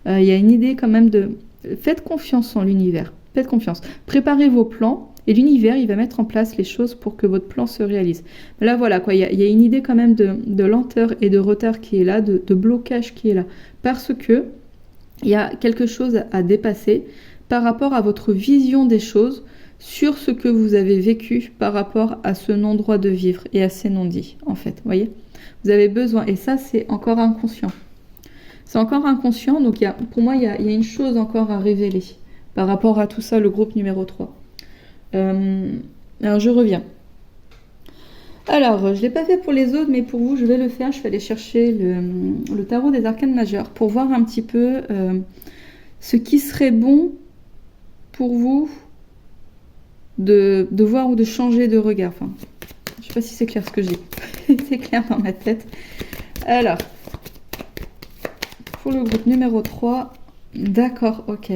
Il y a une idée quand même de... Faites confiance en l'univers. Faites confiance. Préparez vos plans et l'univers, il va mettre en place les choses pour que votre plan se réalise. Là, voilà, quoi. Il y a une idée quand même de lenteur et de retard qui est là, de blocage qui est là. Parce que il y a quelque chose à dépasser par rapport à votre vision des choses sur ce que vous avez vécu par rapport à ce non-droit de vivre et à ces non-dits, en fait, voyez. Vous avez besoin, et ça, c'est encore inconscient. C'est encore inconscient, donc pour moi, il y a une chose encore à révéler par rapport à tout ça, le groupe numéro 3. Alors, je reviens. Alors, je ne l'ai pas fait pour les autres, mais pour vous, je vais le faire. Je vais aller chercher le tarot des arcanes majeurs pour voir un petit peu ce qui serait bon pour vous de voir ou de changer de regard. Enfin, je ne sais pas si c'est clair ce que j'ai. C'est clair dans ma tête. Alors, pour le groupe numéro 3, d'accord, ok.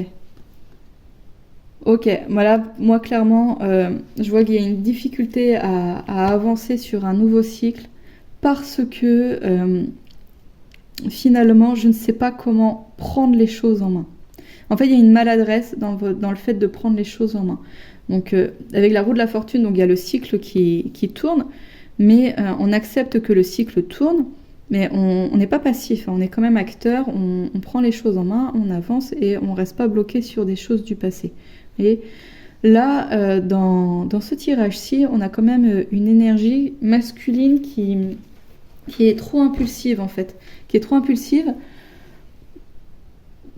Ok, voilà, moi clairement, je vois qu'il y a une difficulté à avancer sur un nouveau cycle parce que finalement, je ne sais pas comment prendre les choses en main. En fait, il y a une maladresse dans le fait de prendre les choses en main. Donc, avec la roue de la fortune, donc, il y a le cycle qui tourne, mais on accepte que le cycle tourne, mais on n'est pas passif, hein, on est quand même acteur, on prend les choses en main, on avance et on ne reste pas bloqué sur des choses du passé. Et là, dans ce tirage-ci, on a quand même une énergie masculine qui est trop impulsive, en fait. Qui est trop impulsive,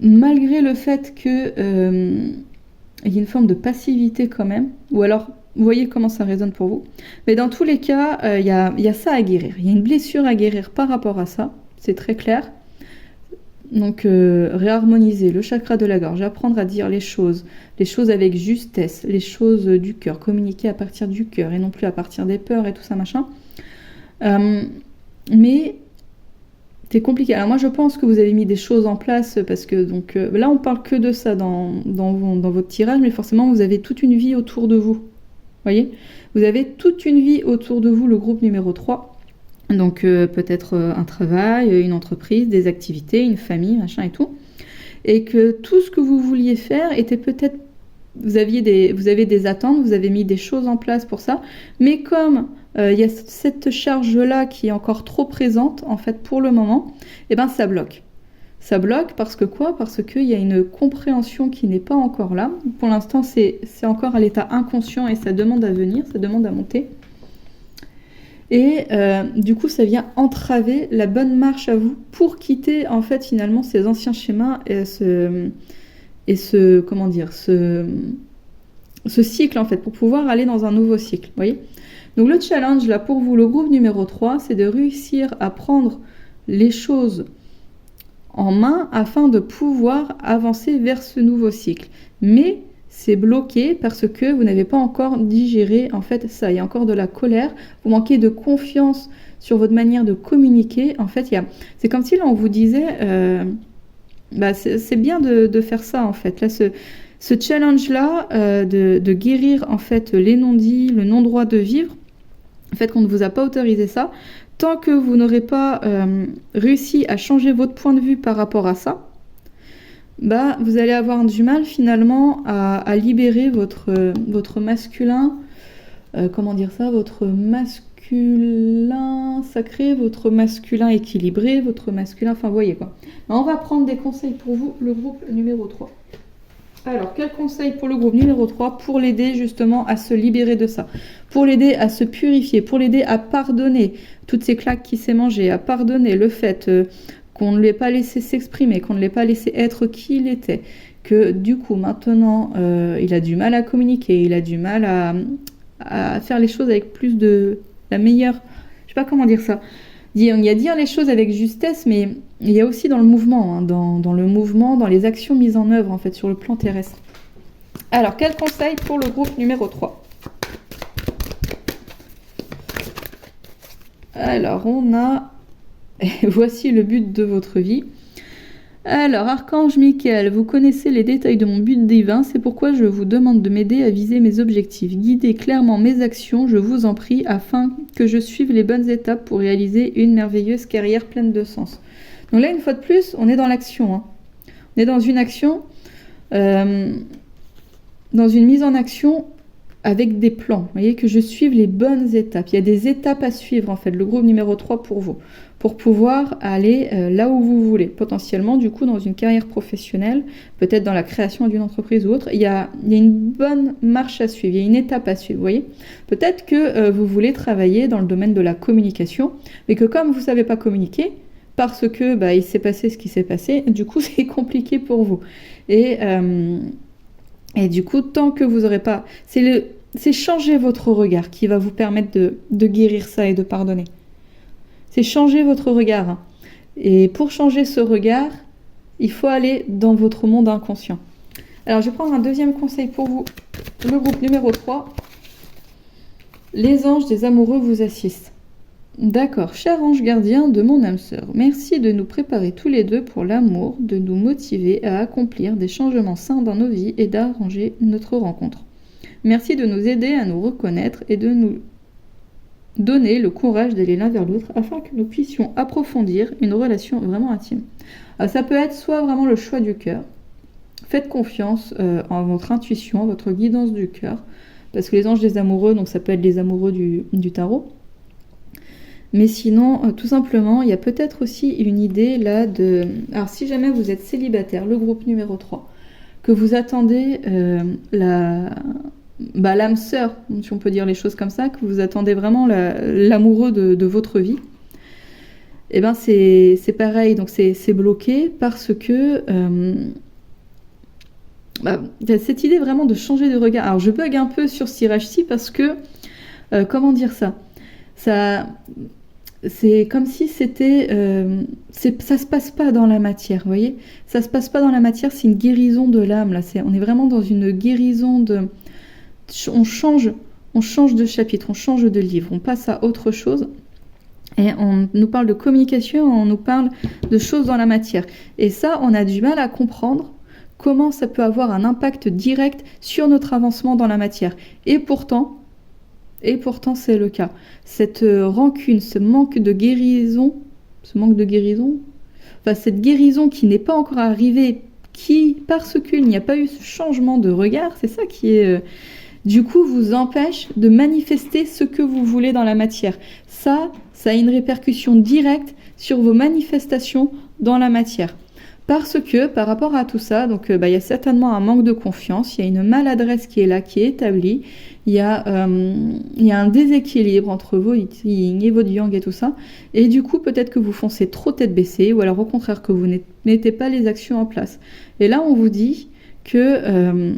malgré le fait qu'il y ait une forme de passivité quand même. Ou alors, vous voyez comment ça résonne pour vous. Mais dans tous les cas, il y a ça à guérir. Il y a une blessure à guérir par rapport à ça. C'est très clair. Donc, réharmoniser le chakra de la gorge, apprendre à dire les choses avec justesse, les choses du cœur, communiquer à partir du cœur et non plus à partir des peurs et tout ça, machin. Mais c'est compliqué. Alors moi, je pense que vous avez mis des choses en place parce que donc là, on parle que de ça dans votre tirage, mais forcément, vous avez toute une vie autour de vous. Voyez ? Vous avez toute une vie autour de vous, le groupe numéro 3. Donc peut-être un travail, une entreprise, des activités, une famille, machin et tout. Et que tout ce que vous vouliez faire était peut-être... Vous avez des attentes, vous avez mis des choses en place pour ça. Mais comme il y a cette charge-là qui est encore trop présente, en fait, pour le moment, eh ben ça bloque. Ça bloque parce que quoi ? Parce qu'il y a une compréhension qui n'est pas encore là. Pour l'instant, c'est encore à l'état inconscient et ça demande à venir, ça demande à monter. Et du coup, ça vient entraver la bonne marche à vous pour quitter, en fait, finalement, ces anciens schémas et ce cycle, en fait, pour pouvoir aller dans un nouveau cycle, vous voyez ? Donc, le challenge, là, pour vous, le groupe numéro 3, c'est de réussir à prendre les choses en main afin de pouvoir avancer vers ce nouveau cycle. Mais c'est bloqué parce que vous n'avez pas encore digéré en fait ça. Il y a encore de la colère, vous manquez de confiance sur votre manière de communiquer. En fait, c'est comme si là on vous disait c'est bien de faire ça en fait. Là, ce challenge-là de guérir en fait les non-dits, le non-droit de vivre, en fait qu'on ne vous a pas autorisé ça, tant que vous n'aurez pas réussi à changer votre point de vue par rapport à ça, vous allez avoir du mal finalement à libérer votre masculin, votre masculin sacré, votre masculin équilibré, votre masculin, enfin vous voyez quoi. On va prendre des conseils pour vous, le groupe numéro 3. Alors, quel conseil pour le groupe numéro 3 pour l'aider justement à se libérer de ça, pour l'aider à se purifier, pour l'aider à pardonner toutes ces claques qu'il s'est mangées, à pardonner le fait qu'on ne l'ait pas laissé s'exprimer, qu'on ne l'ait pas laissé être qui il était, que du coup maintenant il a du mal à communiquer, il a du mal à faire les choses avec plus de la meilleure, je sais pas comment dire ça, il y a dire les choses avec justesse, mais il y a aussi dans le mouvement, hein, dans le mouvement, dans les actions mises en œuvre en fait sur le plan terrestre. Alors, quel conseil pour le groupe numéro 3 ? Alors, on a... Voici le but de votre vie. Alors, Archange Michael, vous connaissez les détails de mon but divin, c'est pourquoi je vous demande de m'aider à viser mes objectifs. Guidez clairement mes actions, je vous en prie, afin que je suive les bonnes étapes pour réaliser une merveilleuse carrière pleine de sens. Donc là, une fois de plus, on est dans l'action. Hein. On est dans une action, dans une mise en action avec des plans. Vous voyez, que je suive les bonnes étapes. Il y a des étapes à suivre, en fait, le groupe numéro 3 pour vous, pour pouvoir aller là où vous voulez. Potentiellement, du coup, dans une carrière professionnelle, peut-être dans la création d'une entreprise ou autre, il y a une bonne marche à suivre, il y a une étape à suivre, vous voyez. Peut-être que vous voulez travailler dans le domaine de la communication, mais que comme vous ne savez pas communiquer, parce que il s'est passé ce qui s'est passé, du coup, c'est compliqué pour vous. Et du coup, tant que vous n'aurez pas... c'est changer votre regard qui va vous permettre de guérir ça et de pardonner. C'est changer votre regard. Et pour changer ce regard, il faut aller dans votre monde inconscient. Alors, je vais prendre un deuxième conseil pour vous. Le groupe numéro 3. Les anges des amoureux vous assistent. D'accord, cher ange gardien de mon âme sœur, merci de nous préparer tous les deux pour l'amour, de nous motiver à accomplir des changements sains dans nos vies et d'arranger notre rencontre. Merci de nous aider à nous reconnaître et de nous donner le courage d'aller l'un vers l'autre afin que nous puissions approfondir une relation vraiment intime. Alors, ça peut être soit vraiment le choix du cœur. Faites confiance en votre intuition, en votre guidance du cœur, parce que les anges des amoureux, donc ça peut être les amoureux du tarot. Mais sinon, tout simplement, il y a peut-être aussi une idée là de... Alors si jamais vous êtes célibataire, le groupe numéro 3, que vous attendez l'âme sœur, si on peut dire les choses comme ça, que vous attendez vraiment l'amoureux de votre vie, et ben c'est pareil, donc c'est bloqué parce que... il y a cette idée vraiment de changer de regard. Alors je bug un peu sur ce tirage-ci parce que, comment dire ça, c'est comme si c'était... ça se passe pas dans la matière, vous voyez. Ça se passe pas dans la matière, c'est une guérison de l'âme, là. On est vraiment dans une guérison de... On change de chapitre, on change de livre, on passe à autre chose. Et on nous parle de communication, on nous parle de choses dans la matière. Et ça, on a du mal à comprendre comment ça peut avoir un impact direct sur notre avancement dans la matière. Et pourtant, c'est le cas. Cette rancune, ce manque de guérison, cette guérison qui n'est pas encore arrivée, parce qu'il n'y a pas eu ce changement de regard, c'est ça qui est, du coup, vous empêche de manifester ce que vous voulez dans la matière. Ça a une répercussion directe sur vos manifestations dans la matière. Parce que, par rapport à tout ça, donc il y a certainement un manque de confiance, il y a une maladresse qui est là, qui est établie, il y a un déséquilibre entre vos yin et votre yang et tout ça, et du coup, peut-être que vous foncez trop tête baissée, ou alors au contraire que vous ne mettez pas les actions en place. Et là, on vous dit que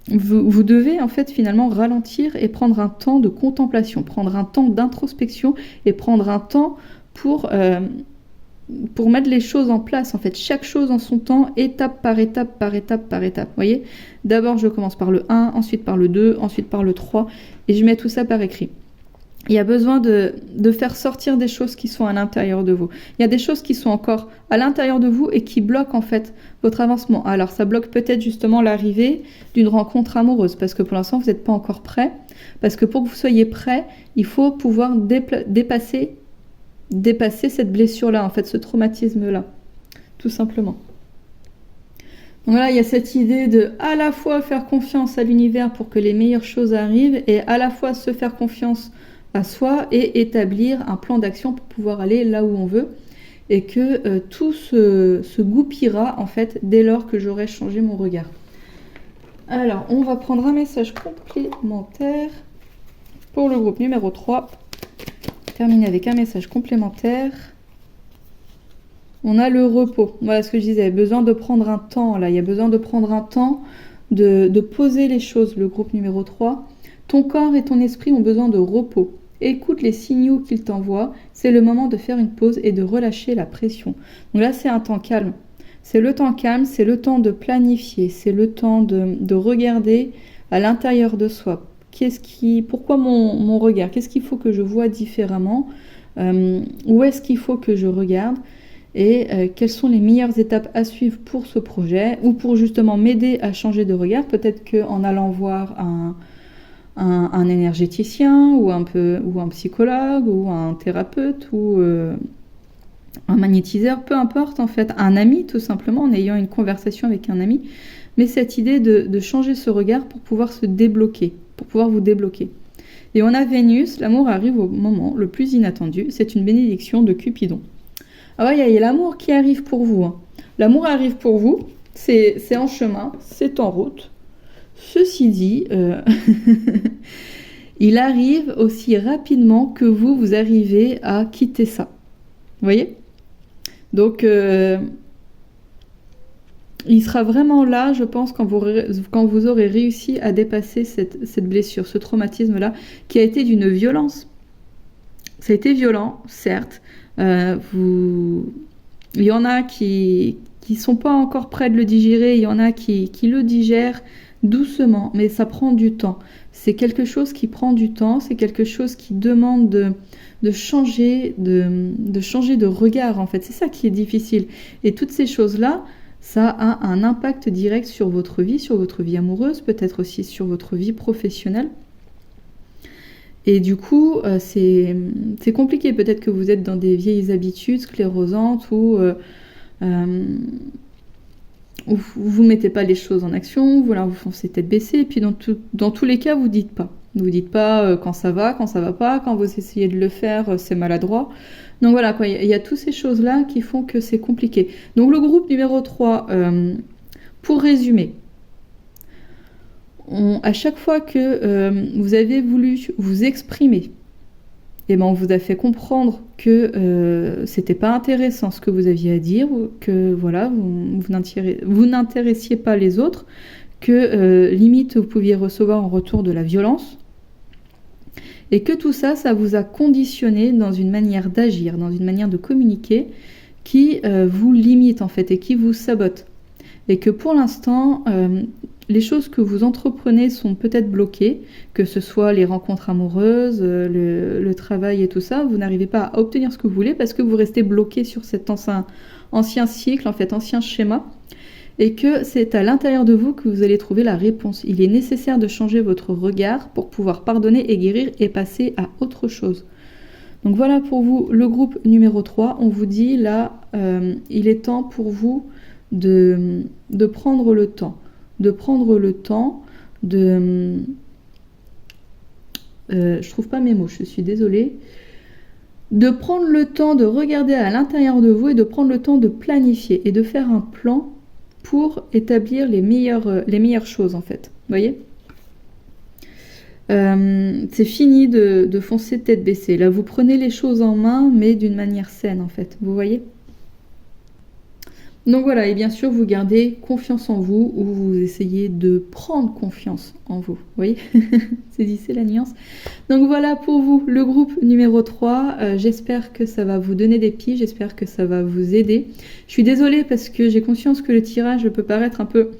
vous devez en fait finalement ralentir et prendre un temps de contemplation, prendre un temps d'introspection et prendre un temps pour mettre les choses en place, en fait, chaque chose en son temps, étape par étape, par étape, par étape, vous voyez. D'abord, je commence par le 1, ensuite par le 2, ensuite par le 3, et je mets tout ça par écrit. Il y a besoin de faire sortir des choses qui sont à l'intérieur de vous. Il y a des choses qui sont encore à l'intérieur de vous et qui bloquent, en fait, votre avancement. Alors, ça bloque peut-être justement l'arrivée d'une rencontre amoureuse, parce que pour l'instant, vous n'êtes pas encore prêt, parce que pour que vous soyez prêt, il faut pouvoir dépasser cette blessure-là, en fait, ce traumatisme-là, tout simplement. Donc voilà, il y a cette idée de à la fois faire confiance à l'univers pour que les meilleures choses arrivent et à la fois se faire confiance à soi et établir un plan d'action pour pouvoir aller là où on veut et que tout se goupillera, en fait, dès lors que j'aurai changé mon regard. Alors, on va prendre un message complémentaire pour le groupe numéro 3. Terminer avec un message complémentaire. On a le repos. Voilà ce que je disais, besoin de prendre un temps là. Il y a besoin de prendre un temps de poser les choses, le groupe numéro 3. Ton corps et ton esprit ont besoin de repos. Écoute les signaux qu'ils t'envoient. C'est le moment de faire une pause et de relâcher la pression. Donc là, c'est un temps calme. C'est le temps calme, c'est le temps de planifier, c'est le temps de regarder à l'intérieur de soi. Pourquoi mon regard? Qu'est-ce qu'il faut que je vois différemment? Où est-ce qu'il faut que je regarde? Et quelles sont les meilleures étapes à suivre pour ce projet ou pour justement m'aider à changer de regard? Peut-être qu'en allant voir un énergéticien ou un psychologue ou un thérapeute ou un magnétiseur, peu importe en fait, un ami tout simplement, en ayant une conversation avec un ami. Mais cette idée de changer ce regard pour pouvoir se débloquer, pour pouvoir vous débloquer. Et on a Vénus, l'amour arrive au moment le plus inattendu, c'est une bénédiction de Cupidon. Ah ouais, il y a l'amour qui arrive pour vous. Hein. L'amour arrive pour vous, c'est en chemin, c'est en route. Ceci dit, il arrive aussi rapidement que vous arrivez à quitter ça. Vous voyez ? Donc, il sera vraiment là, je pense, quand vous aurez réussi à dépasser cette blessure, ce traumatisme-là, qui a été d'une violence. Ça a été violent, certes. Il y en a qui sont pas encore prêts de le digérer, il y en a qui le digèrent doucement, mais ça prend du temps. C'est quelque chose qui prend du temps, c'est quelque chose qui demande de changer de regard, en fait. C'est ça qui est difficile. Et toutes ces choses-là, ça a un impact direct sur votre vie amoureuse, peut-être aussi sur votre vie professionnelle. Et du coup, c'est compliqué. Peut-être que vous êtes dans des vieilles habitudes sclérosantes où vous mettez pas les choses en action, voilà, vous foncez tête baissée, et puis dans tous les cas, vous dites pas. Vous dites pas quand ça va pas, quand vous essayez de le faire, c'est maladroit. Donc voilà, quoi, il y a toutes ces choses-là qui font que c'est compliqué. Donc le groupe numéro 3, pour résumer, à chaque fois que vous avez voulu vous exprimer, eh ben, on vous a fait comprendre que c'était pas intéressant ce que vous aviez à dire, que voilà, vous n'intéressiez pas les autres, que limite vous pouviez recevoir en retour de la violence, et que tout ça, ça vous a conditionné dans une manière d'agir, dans une manière de communiquer qui vous limite en fait et qui vous sabote. Et que pour l'instant, les choses que vous entreprenez sont peut-être bloquées, que ce soit les rencontres amoureuses, le travail et tout ça, vous n'arrivez pas à obtenir ce que vous voulez parce que vous restez bloqué sur cet ancien cycle, en fait, ancien schéma, et que c'est à l'intérieur de vous que vous allez trouver la réponse. Il est nécessaire de changer votre regard pour pouvoir pardonner et guérir et passer à autre chose. Donc voilà pour vous le groupe numéro 3. On vous dit là, il est temps pour vous de prendre le temps. Je trouve pas mes mots, je suis désolée. De prendre le temps de regarder à l'intérieur de vous et de prendre le temps de planifier et de faire un plan pour établir les meilleures choses en fait. Vous voyez ? C'est fini de foncer tête baissée. Là, vous prenez les choses en main, mais d'une manière saine en fait. Vous voyez ? Donc voilà, et bien sûr, vous gardez confiance en vous ou vous essayez de prendre confiance en vous. Vous voyez ? C'est la nuance. Donc voilà pour vous, le groupe numéro 3. J'espère que ça va vous donner des pistes, j'espère que ça va vous aider. Je suis désolée parce que j'ai conscience que le tirage peut paraître un peu...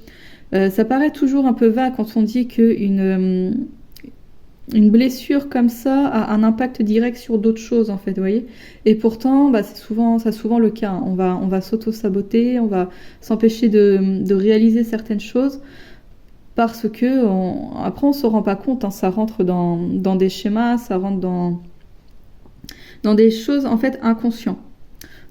ça paraît toujours un peu vague quand on dit qu'une une blessure comme ça a un impact direct sur d'autres choses en fait, vous voyez. Et pourtant, c'est souvent le cas. On va s'auto-saboter, on va s'empêcher de réaliser certaines choses parce que après on se rend pas compte. Ça rentre dans des schémas, ça rentre dans des choses en fait inconscientes.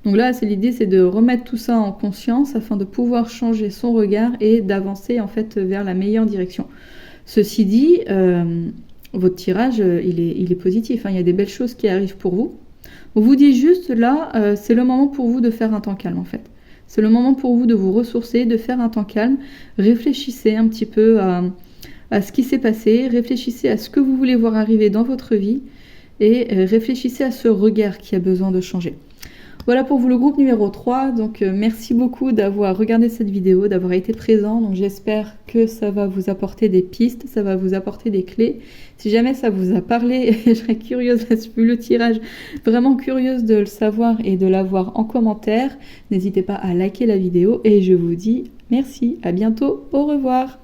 Donc là, l'idée, c'est de remettre tout ça en conscience afin de pouvoir changer son regard et d'avancer en fait vers la meilleure direction. Ceci dit, votre tirage, il est positif. Il y a des belles choses qui arrivent pour vous. On vous dit juste là, c'est le moment pour vous de faire un temps calme en fait. C'est le moment pour vous de vous ressourcer, de faire un temps calme. Réfléchissez un petit peu à ce qui s'est passé. Réfléchissez à ce que vous voulez voir arriver dans votre vie. Et réfléchissez à ce regard qui a besoin de changer. Voilà pour vous le groupe numéro 3, donc merci beaucoup d'avoir regardé cette vidéo, d'avoir été présent, donc j'espère que ça va vous apporter des pistes, ça va vous apporter des clés. Si jamais ça vous a parlé, je serais curieuse, vu le tirage, vraiment curieuse de le savoir et de l'avoir en commentaire. N'hésitez pas à liker la vidéo et je vous dis merci, à bientôt, au revoir.